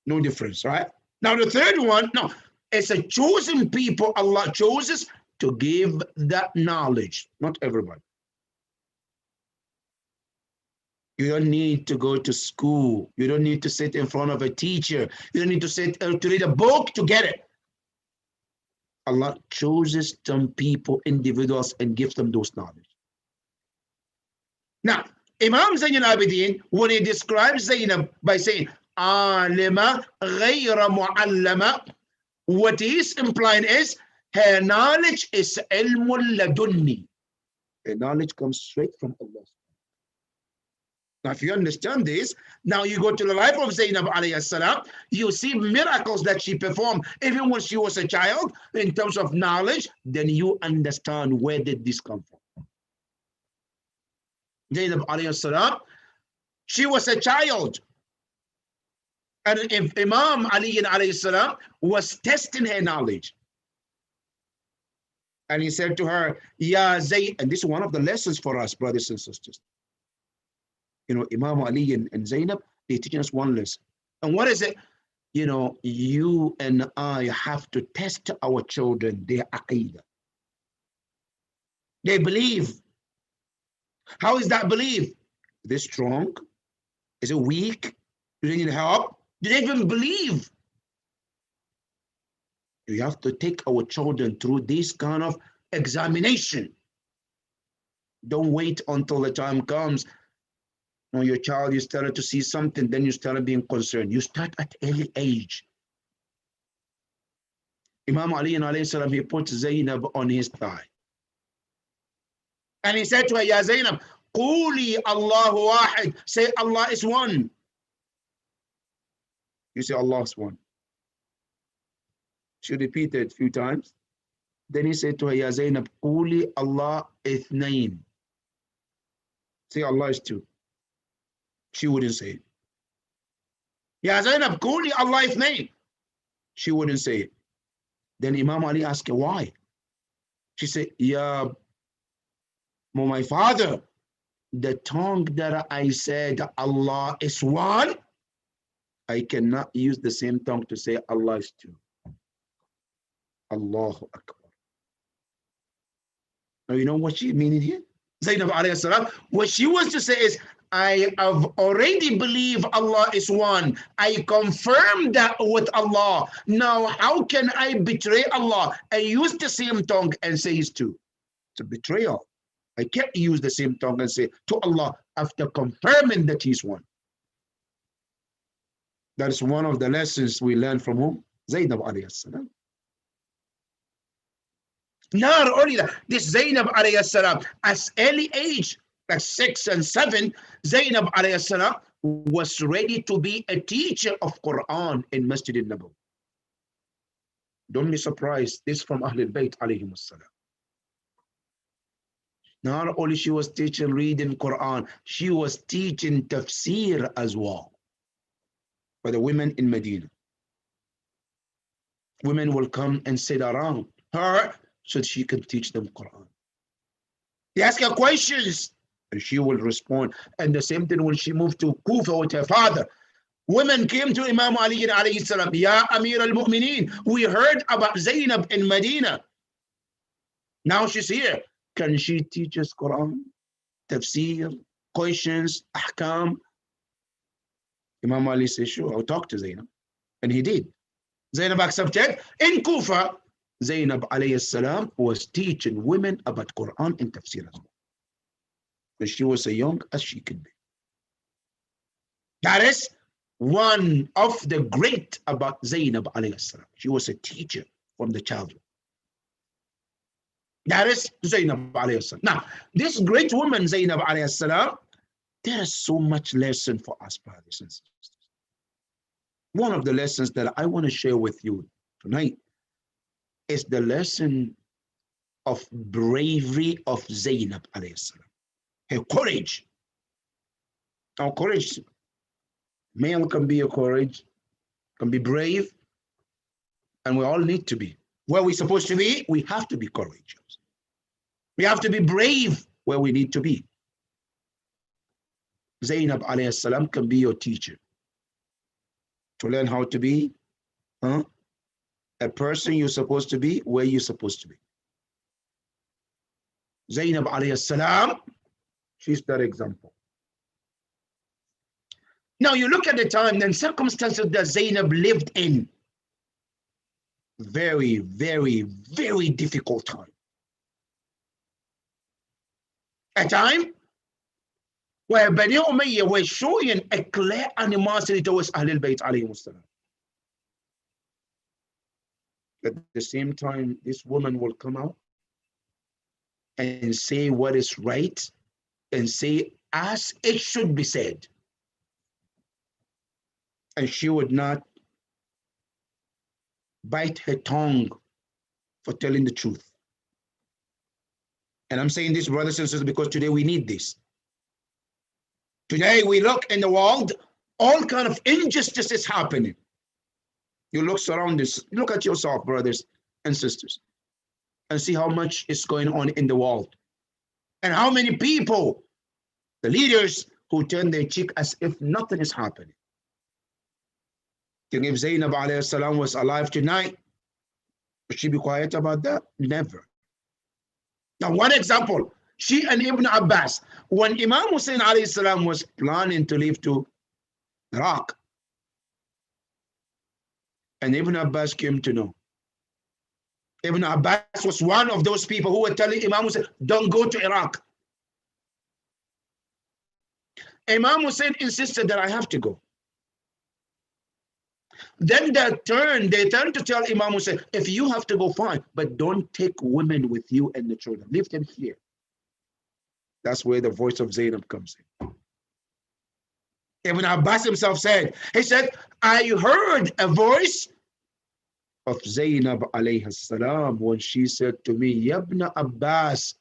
No difference, right? Now the third one, no, it's a chosen people Allah chooses to give that knowledge, not everybody. You don't need to go to school. You don't need to sit in front of a teacher. You don't need to sit to read a book to get it. Allah chooses some people, individuals, and gives them those knowledge. Now, Imam Zain al-Abidin, when he describes Zainab by saying, alima ghayra mu'allama, what he is implying is, her knowledge is ilmul ladunni. Her knowledge comes straight from Allah. Now, if you understand this, now you go to the life of Zainab alayhi salam, you see miracles that she performed, even when she was a child, in terms of knowledge, then you understand where did this come from. Zainab alayhi salam, she was a child. And if Imam Ali alayhi salam was testing her knowledge. And he said to her, Ya Zayd, and this is one of the lessons for us, brothers and sisters. You know, Imam Ali and Zainab, they teach us one lesson. And what is it? You know, you and I have to test our children, their aqeedah. They believe. How is that belief? Is it strong? Is it weak? Do they need help? Do they even believe? You have to take our children through this kind of examination. Don't wait until the time comes. When your child, you started to see something, then you started being concerned. You start at early age. Imam Ali alayhi salam, he put Zainab on his thigh. And he said to her, Ya Zainab, Quli Allahu wahid. Say Allah is one. You say Allah is one. She repeated a few times. Then he said to her, Ya Zainab, Quli Allah ithnain. Say Allah is two. She wouldn't say it. Ya Zainab, Quli Allah ithnain. She wouldn't say it. Then Imam Ali asked her, why? She said, Ya my father, the tongue that I said Allah is one, I cannot use the same tongue to say Allah is two. Allahu Akbar. Now you know what she meaning here? Zainab alayhi salam, what she wants to say is, I have already believed Allah is one. I confirm that with Allah. Now how can I betray Allah and use the same tongue and say He's two? It's a betrayal. I can't use the same tongue and say to Allah after confirming that He's one. That is one of the lessons we learn from whom? Zainab alayhi salam. Not only that, this Zainab alayhi salam, as early age, like 6 and 7, Zainab alayhi salam was ready to be a teacher of Quran in Masjid al-Nabawi. Don't be surprised, this from Ahlul Bayt alayhim salam. Not only she was teaching reading Quran, she was teaching tafsir as well for the women in Medina. Women will come and sit around her so that she can teach them Quran. They ask her questions and she will respond. And the same thing when she moved to Kufa with her father. Women came to Imam Ali alayhi salam, Ya Amir al-Mu'mineen, we heard about Zainab in Medina. Now she's here. Can she teach us Quran, tafsir, questions, ahkam? Imam Ali said, sure, I'll talk to Zainab. And he did. Zainab accepted. In Kufa, Zainab alayhi salam was teaching women about Quran and tafsir as well. When she was as young as she could be. That is one of the great about Zainab alayhi salam. She was a teacher from the childhood. That is Zainab alayhi salam. Now, this great woman, Zainab alayhi salam, there is so much lesson for us, brothers and sisters. One of the lessons that I want to share with you tonight is the lesson of bravery of Zainab alayhi salam. Her courage. Now, courage, male can be a courage, can be brave, and we all need to be. Where we're supposed to be, we have to be courageous. We have to be brave where we need to be. Zainab alayhi salam can be your teacher. To learn how to be a person you're supposed to be, where you're supposed to be. Zainab alayhi salam, she's that example. Now you look at the time and circumstances that Zainab lived in. Very, very, very difficult time. A time where Bani Umayyah were showing a clear animosity towards Ahlul Bayt alayhi salam. At the same time, this woman will come out and say what is right and say as it should be said. And she would not bite her tongue for telling the truth. And I'm saying this, brothers and sisters, because today we need this. Today we look in the world, all kind of injustices happening. You look surroundings, look at yourself, brothers and sisters, and see how much is going on in the world. And how many people, the leaders, who turn their cheek as if nothing is happening. Think if Zainab alayhi salam was alive tonight, would she be quiet about that? Never. Now, one example, she and Ibn Abbas, when Imam Hussein alayhi salam was planning to leave to Iraq, and Ibn Abbas came to know. Ibn Abbas was one of those people who were telling Imam Hussein, don't go to Iraq. Imam Hussein insisted that I have to go. Then they turned to tell Imam Hussein, if you have to go, fine, but don't take women with you and the children. Leave them here. That's where the voice of Zainab comes in. Ibn Abbas himself said, he said, I heard a voice of Zainab alayhi salam when she said to me, Yabna Abbas,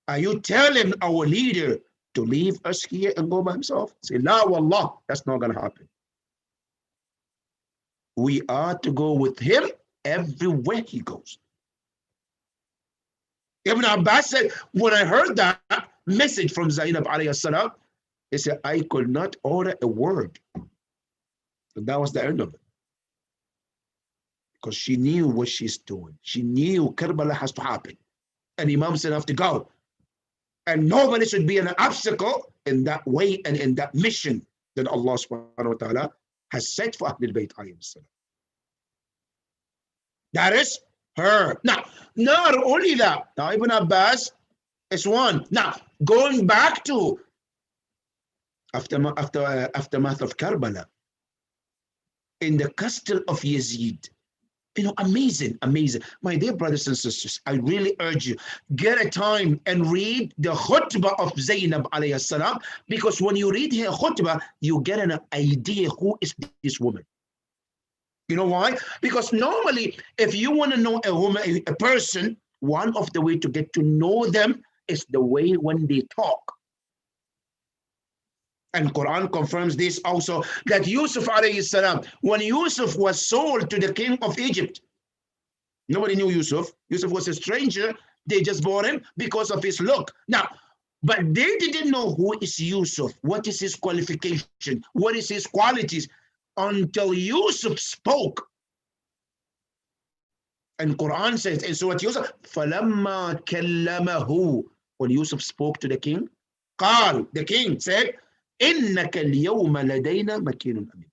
are you telling our leader to leave us here and go by himself? Say, La wallah, that's not going to happen. We are to go with him everywhere he goes. Ibn Abbas said, when I heard that message from Zainab alayhi salam, he said, I could not utter a word. And that was the end of it. Because she knew what she's doing. She knew Karbala has to happen. And Imam said, have to go. And nobody should be an obstacle in that way and in that mission that Allah subhanahu wa ta'ala has set for Ahlul Bayt alayhi salam. That is her. Now, not only that. Now, Ibn Abbas is one. Now, going back to aftermath of Karbala, in the castle of Yazid, amazing, amazing. My dear brothers and sisters, I really urge you, get a time and read the khutbah of Zainab alayhi salam, because when you read her khutbah, you get an idea who is this woman. You know why? Because normally, if you want to know a woman, a person, one of the way to get to know them is the way when they talk. And Quran confirms this also, that Yusuf alayhi salam, when Yusuf was sold to the king of Egypt, nobody knew Yusuf. Yusuf was a stranger. They just bought him because of his look. Now, but they didn't know who is Yusuf, what is his qualification, what is his qualities, until Yusuf spoke. And Quran says, and so what Yusuf, فَلَمَّا كَلَّمَهُ, when Yusuf spoke to the king, قال, the king said, إِنَّكَ الْيَوْمَ لَدَيْنَا مَكِينٌ أَمِينٌ.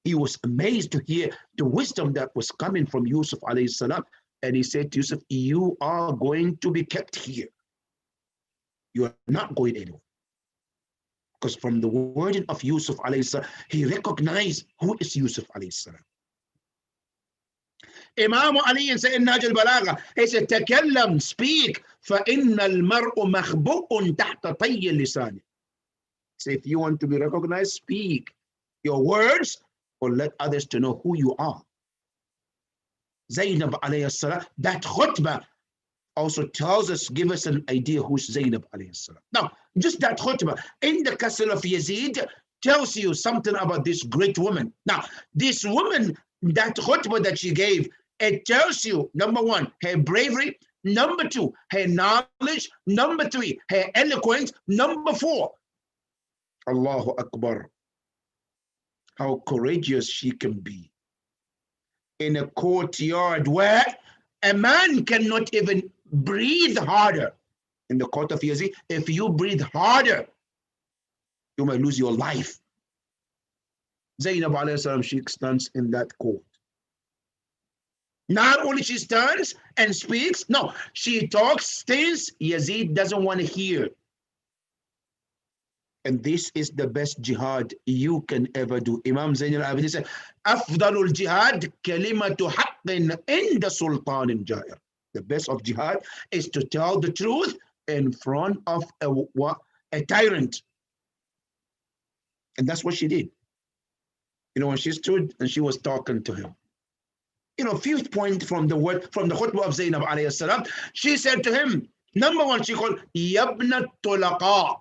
He was amazed to hear the wisdom that was coming from Yusuf alayhi salam. And he said to Yusuf, you are going to be kept here. You are not going anywhere. Because from the wording of Yusuf alayhi salam, he recognized who is Yusuf alayhi salam. Imam Ali said in Nahj al-Balagha, he said, تكلم, speak, فإن المرء مخبوء تحت طي اللسان. So if you want to be recognized, speak your words or let others to know who you are. Zainab alayhi salam, that khutbah also tells us, give us an idea who's Zainab alayhi salam. Now, just that khutbah in the castle of Yazid tells you something about this great woman. Now, this woman, that khutbah that she gave, it tells you, number one, her bravery, number two, her knowledge, number three, her eloquence, number four, Allahu Akbar, how courageous she can be in a courtyard where a man cannot even breathe harder. In the court of Yazid, if you breathe harder, you might lose your life. Zainab alayhi salam, she stands in that court. Not only she stands and speaks, no, she talks things Yazid doesn't want to hear. And this is the best jihad you can ever do. Imam Zain al-Abidin said, Afdalul jihad kalimatu haqqin inda sultanin jair. The best of jihad is to tell the truth in front of a tyrant. And that's what she did. When she stood and she was talking to him. Fifth point from the khutbah of Zainab alayhi salam, she said to him, number one, she called Yabna Tulaqa.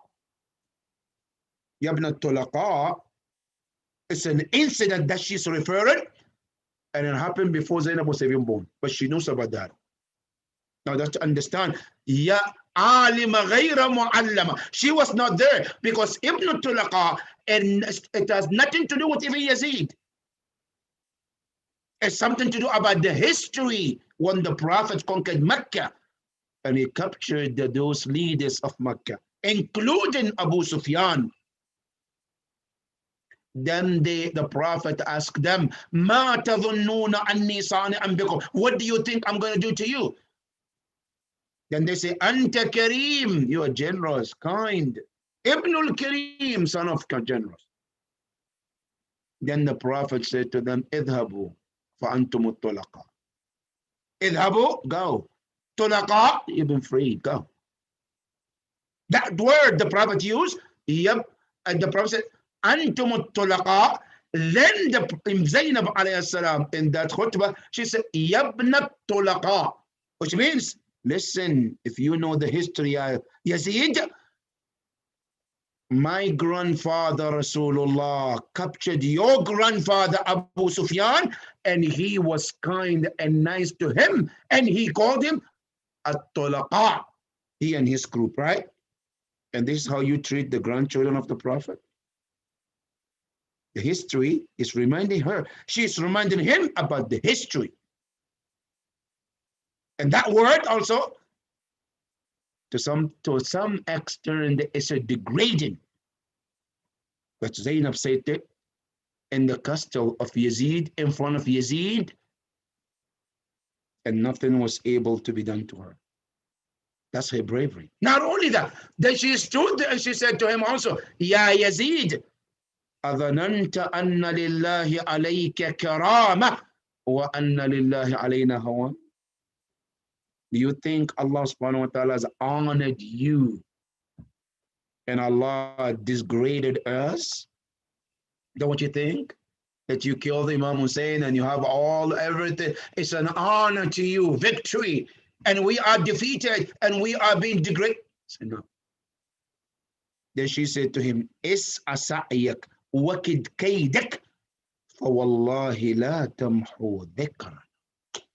Yabna Tulaqa is an incident that she's referring, and it happened before Zainab was even born, but she knows about that. Now that's to understand, Ya alima ghayra mu'allama. She was not there because Ibn Tulaqa, and it has nothing to do with even Yazid. It's something to do about the history when the Prophet conquered Mecca and he captured those leaders of Mecca, including Abu Sufyan. Then the Prophet asked them, Ma tadhunnuna anni sani'an bikum. What do you think I'm going to do to you? Then they say, Anta Kareem, you are generous, kind. Ibnul Kareem, son of generous. Then the Prophet said to them, Idhabu fa antum tulaqa. Idhabu, go. Tulaqa, you've been freed, go. That word the Prophet used, and the Prophet said, Antum tulaqa, Then Zainab alayhi salam in that khutbah, she said, Yabna tulaqa, which means, listen, if you know the history, Yazid, my grandfather Rasulullah captured your grandfather Abu Sufyan, and he was kind and nice to him, and he called him at-tulaqa, he and his group, right? And this is how you treat the grandchildren of the Prophet. The history is reminding her. She's reminding him about the history. And that word also, to some extent, is a degrading. But Zainab said it in the castle of Yazid, in front of Yazid, and nothing was able to be done to her. That's her bravery. Not only that, then she stood there and she said to him also, Ya Yazid, أظننت أن لله عليك كرامة وأن لله علينا هوى. Do you think Allah subhanahu wa ta'ala has honored you and Allah disgraded us? Don't you think? That you killed Imam Hussein and you have everything. It's an honor to you, victory. And we are defeated and we are being degraded. So no. Then she said to him, Is asa'yak wakid kaydak fa wallahi la tamhu dhikran.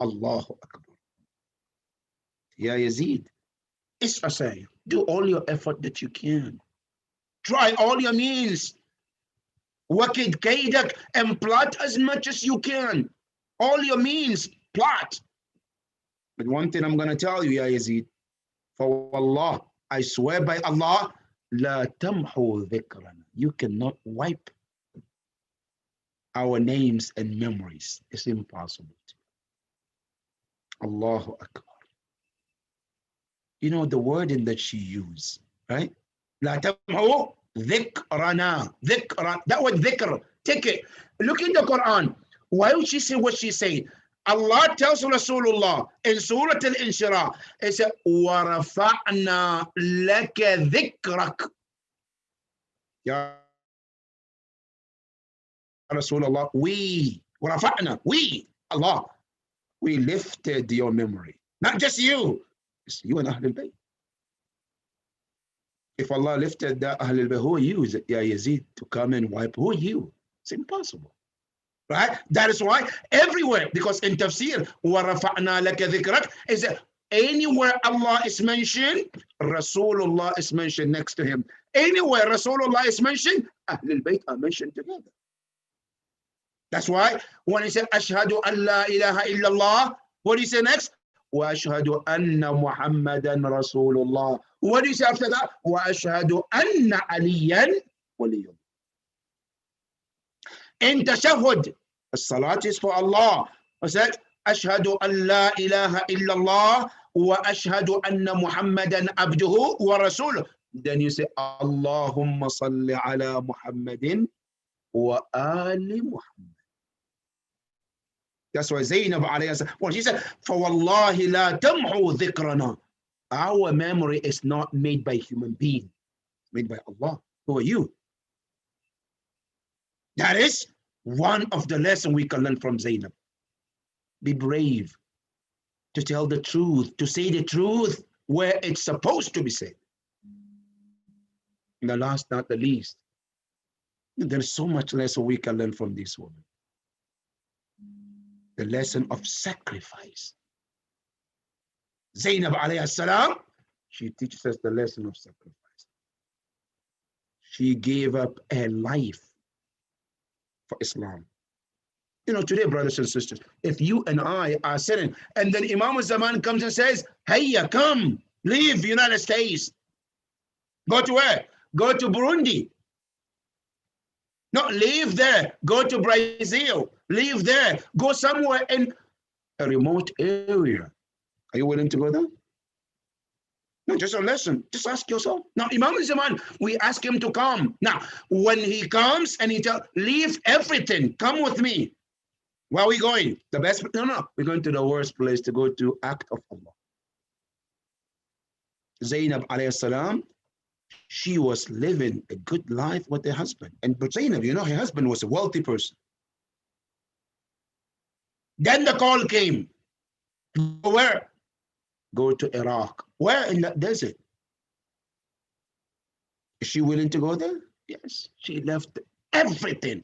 Allahu Akbar. Ya Yazid, is asa'yak. Do all your effort that you can. Try all your means. Wakid kaydak, and plot as much as you can. All your means, plot. But one thing I'm going to tell you, Ya Yazid, for Allah, I swear by Allah, la tamhu dhikrana. You cannot wipe our names and memories. It's impossible. Allahu Akbar. You know the wording that she used, right? La tamhu dhikrana. Dhikra. That word dhikr, take it. Look in the Quran. Why would she say what she said? Allah tells Rasulullah in Surah Al-Inshirah, it said, وَرَفَعْنَا لَكَ ذِكْرَكَ. Ya Rasulullah, Allah, we lifted your memory. Not just you, it's you and Ahlul Bayt. If Allah lifted the Ahlul Bayt, who are you, Ya Yazid, to come and wipe? Who are you? It's impossible. Right? That is why everywhere, because in tafsir, وَرَفَعْنَا لَكَ ذِكْرَكَ, is that anywhere Allah is mentioned, Rasulullah is mentioned next to him. Anywhere Rasulullah is mentioned, Ahlul Bayt are mentioned together. That's why when he said, Ashhadu an la ilaha illallah, what do you say next? Wa ashhadu anna Muhammadan Rasulullah. What do you say after that? Wa ashhadu anna aliyan waliyullah. In tashahhud, as-salat is for Allah. I said, Ashhadu an la ilaha illallah wa ashhadu anna Muhammadan abduhu wa rasuluh. Then you say, Allahumma salli ala Muhammadin wa ali Muhammad. That's why Zainab alayhi salam, when she said, for wallahi la tamhu dhikrana. Our memory is not made by human being, it's made by Allah. Who are you? That is one of the lessons we can learn from Zainab. Be brave to tell the truth, to say the truth where it's supposed to be said. And the last, not the least, there's so much lesson we can learn from this woman. The lesson of sacrifice. Zainab alayhi salam, she teaches us the lesson of sacrifice. She gave up her life for Islam. You know, today, brothers and sisters, if you and I are sitting, and then Imam al-Zaman comes and says, hey, come, leave the United States. Go to where? Go to Burundi. No, leave there. Go to Brazil. Leave there. Go somewhere in a remote area. Are you willing to go there? No, just a lesson. Just ask yourself. Now, Imam al-Zaman, we ask him to come. Now, when he comes and he tells, leave everything, come with me. Where are we going? The best? No. We're going to the worst place to go to, act of Allah. Zainab alayhi salam, she was living a good life with her husband. And Zainab, you know, her husband was a wealthy person. Then the call came. Where? Go to Iraq. Where? In the desert. Is she willing to go there? Yes. She left everything.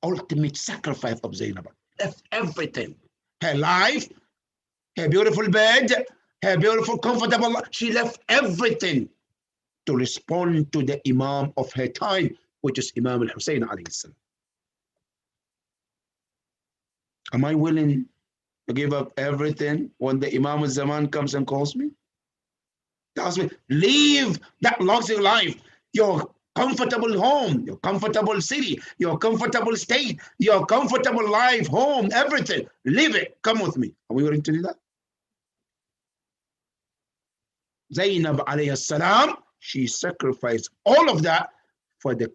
Ultimate sacrifice of Zainab. Left everything. Her life, her beautiful bed, her beautiful, comfortable life. She left everything to respond to the Imam of her time, which is Imam al-Hussein alayhi salam. Am I willing to give up everything when the Imam al-Zaman comes and calls me? Tells me, leave that luxury life, your comfortable home, your comfortable city, your comfortable state, your comfortable life, home, everything. Leave it. Come with me. Are we willing to do that? Zainab alayhi salam, she sacrificed all of that for the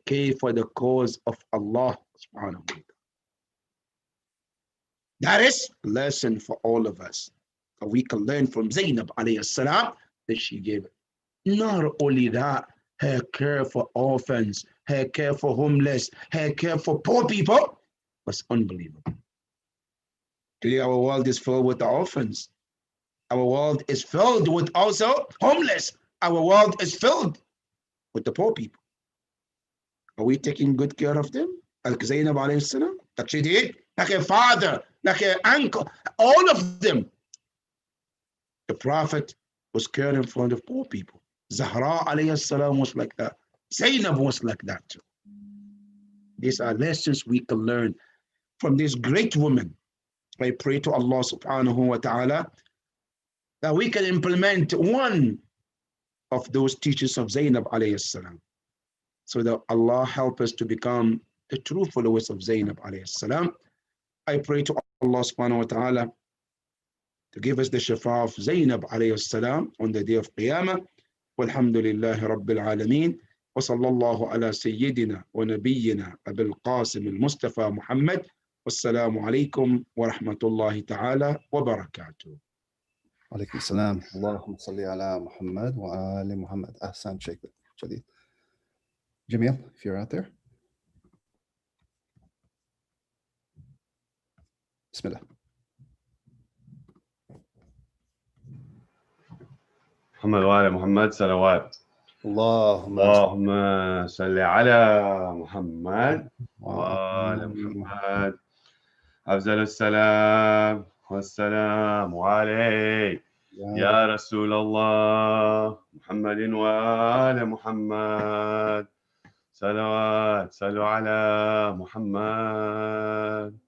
cause of Allah subhanahu wa ta'ala. That is a lesson for all of us. We can learn from Zainab alayhi salam that she gave it. Not only that, her care for orphans, her care for homeless, her care for poor people was unbelievable. Today our world is filled with the orphans. Our world is filled with also homeless. Our world is filled with the poor people. Are we taking good care of them? Like Zainab alayhi salam, like she did, like her father, like her uncle, all of them. The Prophet was caring for the poor people. Zahra alayhi salam was like that. Zainab was like that too. These are lessons we can learn from this great woman. I pray to Allah subhanahu wa ta'ala that we can implement one of those teachings of Zainab alayhi salam, so that Allah help us to become the true followers of Zainab alayhi salam. I pray to Allah subhanahu wa ta'ala to give us the shafa of Zainab alayhi salam on the day of Qiyamah. Walhamdulillahi Rabbil Alameen. وصلى الله على سيدنا ونبينا أبي القاسم المصطفى محمد والسلام عليكم ورحمة الله تعالى وبركاته.
عليكم السلام. اللهم صل على محمد وآل محمد. Ahsan, Shaykh Jalil. Jamil, if you're out there. Bismillah.
محمد وآل محمد صلوات. اللهم صل على محمد وآل محمد. أفضل السلام والسلام عليك يا رسول الله محمد وآل محمد صلوات. صلوا على محمد.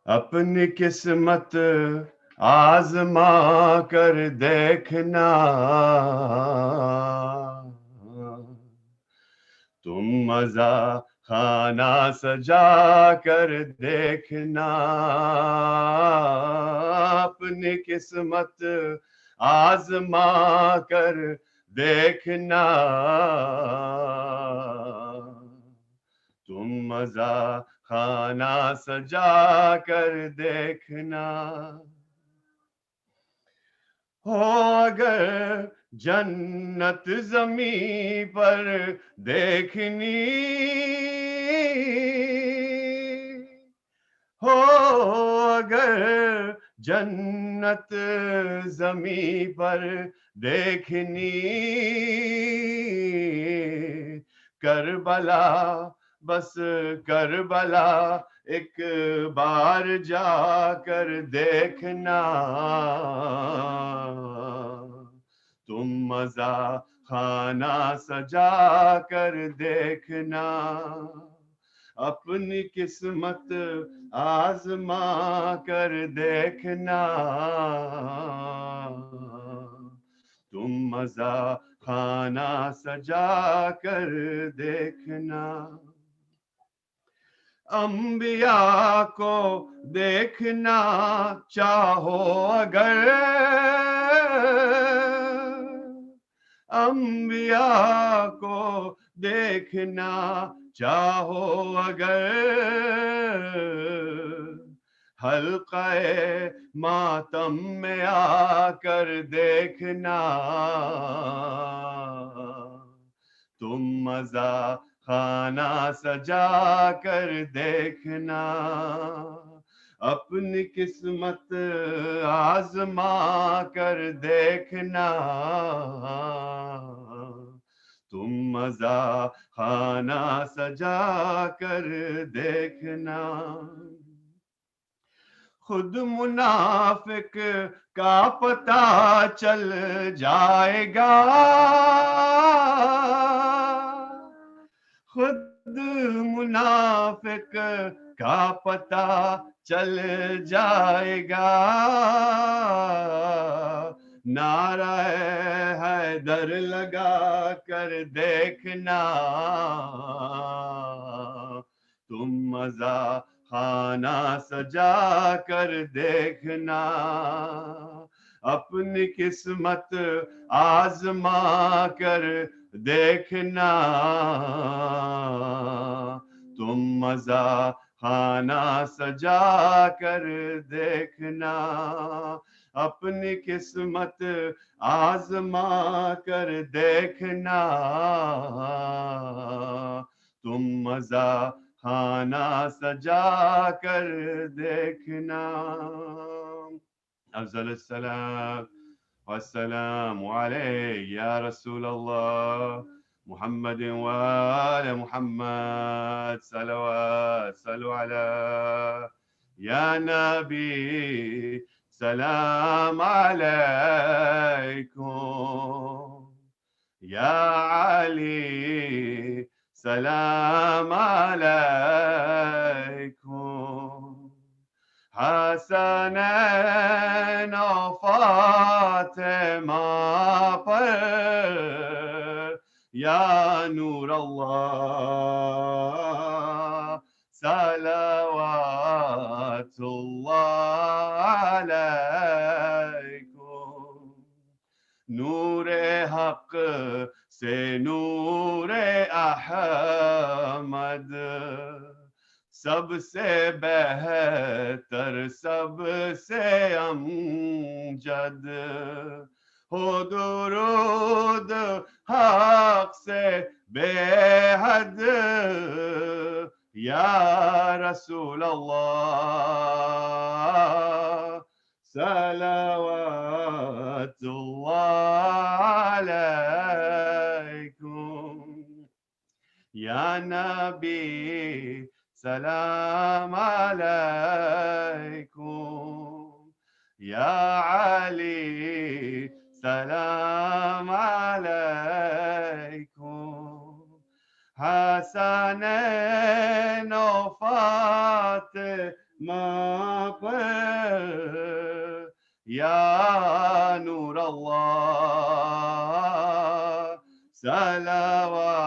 अपनी किस्मत आजमा कर देखना, तुम मजा खाना सजा कर देखना. अपनी किस्मत आजमा कर देखना, तुम मजा खाना सजा कर देखना. हो अगर जन्नत ज़मीं पर देखनी, हो अगर जन्नत ज़मीं पर देखनी, करबला बस करबला एक बार जाकर देखना, तुम मजा खाना सजा कर देखना. अपनी किस्मत आजमा कर देखना, तुम मजा खाना सजा कर देखना. अंबिया को देखना चाहो अगर, अंबिया को देखना चाहो अगर, हल्क़े मातम में आकर देखना, तुम मज़ा खाना सजा कर देखना, अपनी किस्मत आज़मा कर देखना, तुम मज़ा खाना सजा कर देखना। खुद मुनाफिक का पता चल जाएगा, खुद मुनाफिक का पता चल जाएगा, नारा हैदर लगा कर देखना, तुम मज़ा खाना सजा कर देखना, अपनी किस्मत आज़मा कर देखना, तुम मज़ा खाना सजा कर देखना, अपनी किस्मत आज़मा कर देखना, तुम मज़ा खाना सजा कर देखना। अफ़ज़ल सलाम वस्सलामु अलैका या रसूल अल्लाह मुहम्मद व आले मुहम्मद सलवात सल्लु अला या नबी सलाम अलैकुम या अली सलाम अलैकुम, हसनैन और फातिमा पर या नूर अल्लाह सलवातुल्लाह अलैकुम, नूरे हक से नूरे अहमद, सबसे बेहतर सबसे अमजद, हो दुरूद हक से बेहद या रसूल अल्लाह सलवातुल्लाह अलैकुम, या नबी सलाम अलैकुम, या अली सलाम अलैकुम, हसनैन और फातिमा पर या नूर अल्लाह सलवातुल्लाह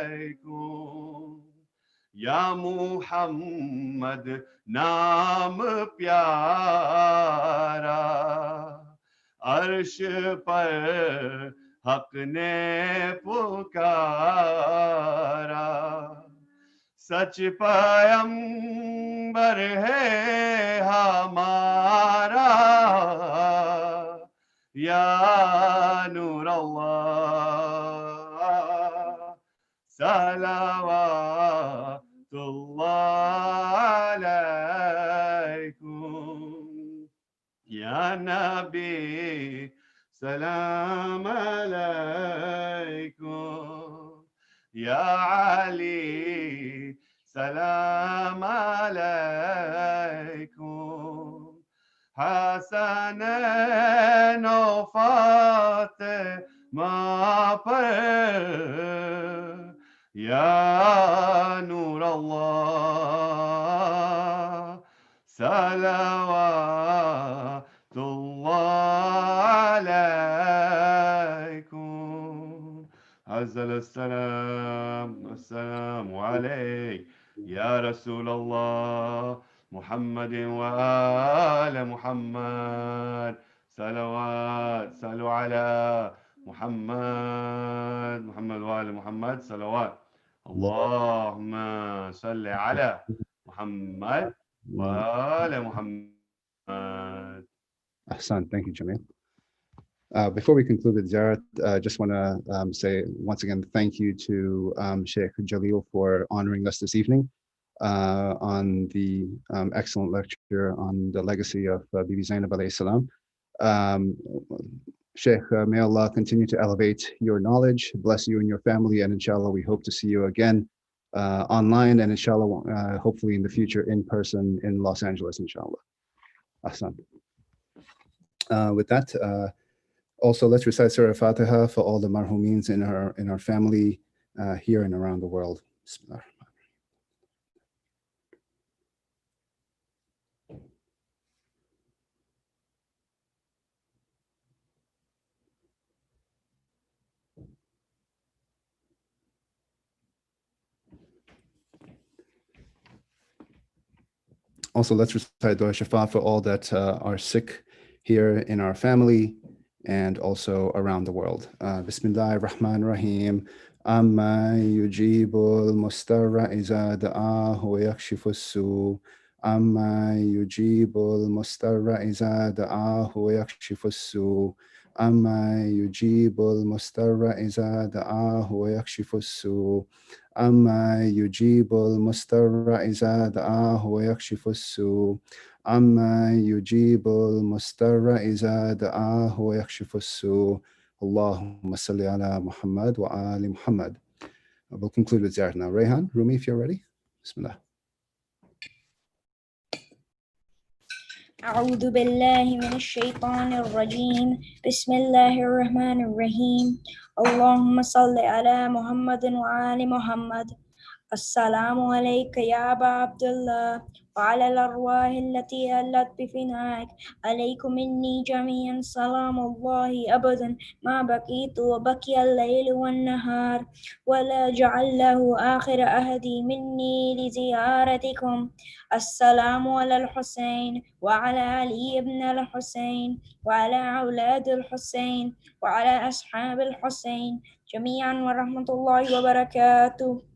अलैकुम, या मुहम्मद नाम प्यारा, अर्श पर हक ने पुकारा, सच पैगंबर है हमारा या नूर अल्लाह सलवातुल्लाह अलैकुम, या नबी सलाम अलैकुम, या अली सलाम अलैकुम, हसनैन और फातिमा पर या नूर अल्लाह सलवातुल्लाह अलैकुम, अज़ल सलाम वस्सलामु अलैक या रसूल अल्लाह मुहम्मद व आले मुहम्मद सलवात सल्लु अला मुहम्मद मुहम्मद व आले Muhammad सलवात اللهم صل على محمد وآل محمد.
Ahsan. Thank you, Jamil. Before we conclude with Ziyarat, I just want to say once again thank you to Shaykh Jalil for honoring us this evening on the excellent lecture on the legacy of Bibi Zainab alayhi salam. Shaykh, may Allah continue to elevate your knowledge, bless you and your family, and inshallah we hope to see you again online, and inshallah hopefully in the future in person in Los Angeles, inshallah. Ahsan. With that, also, let's recite Surah Fatiha for all the marhumeens in our family here and around the world. Bismillah. Also, let's recite Dua Shafa for all that are sick here in our family and also around the world. Bismillah ar-Rahman ar-Rahim. Amma yujibul mustarra iza da'ahu wa yakshifu su. Amma yujibul mustarra iza da'ahu wa yakshifu su. Amma yujibul mustarra iza da'ahu wa yakshifu su. أما يجيب المضطر إذا دعاه ويكشف السوء أما يجيب المضطر إذا دعاه ويكشف السوء اللهم صل على محمد وآل محمد. We'll conclude with Ziyarat now. Rehan, Rumi, if you're ready. Bismillah.
أعوذ بالله من الشيطان الرجيم بسم الله الرحمن الرحيم اللهم صل على محمد وآل محمد السلام عليك يا أبا عبد الله وعلى الأرواح التي هلت بفنائك عليكم مني جميعا سلام الله أبدا ما بقيت وبقي الليل والنهار ولا جعل له آخر أهدي مني لزيارتكم السلام على الحسين وعلى علي بن الحسين وعلى أولاد الحسين وعلى أصحاب الحسين جميعا ورحمة الله وبركاته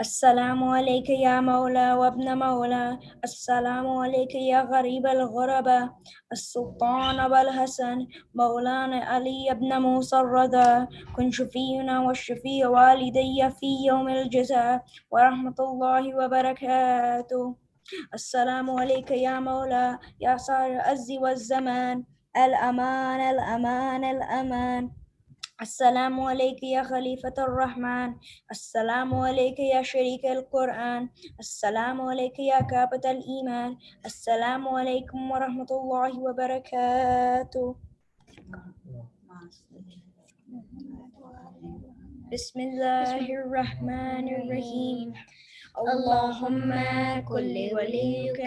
السلام عليك يا مولى وابن مولى السلام عليك يا غريب الغرباء السلطان أبا الحسن مولانا علي بن موسى الرضا كن شفينا وشفي والدي في يوم الجزاء ورحمة الله وبركاته السلام عليك يا مولى يا صار العز والزمان الأمان الأمان الأمان السلام عليك يا خليفة الرحمن السلام عليك يا شريك القرآن السلام عليك يا كابة الإيمان السلام عليكم ورحمة الله وبركاته بسم الله الرحمن الرحيم اللهم كل وليك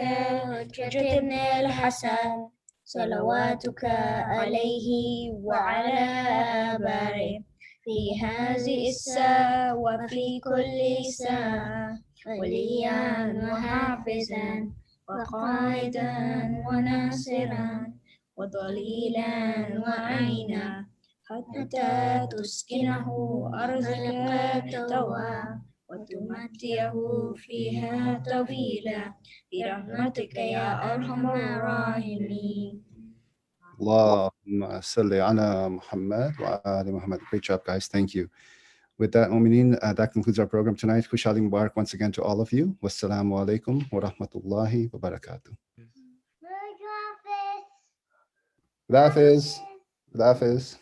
حجة ابن الحسن صلواتك عليه وعلى آبائه في هذه الساعة وفي كل ساعة وليا وحافظا وقائدا وناصرا وضليلا وعينا حتى تسكنه أرزقك توا وتمتعه فيها طويلا برحمتك يا أرحم الراحمين.
اللهم صل على محمد وآل Muhammad. Great job, guys. Thank you. With that, Mu'mineen, that concludes our program tonight. Khushali Mubarak once again to all of you. Wassalamu alaikum wa rahmatullahi wa barakatuh. Good Hafiz. Good Hafiz.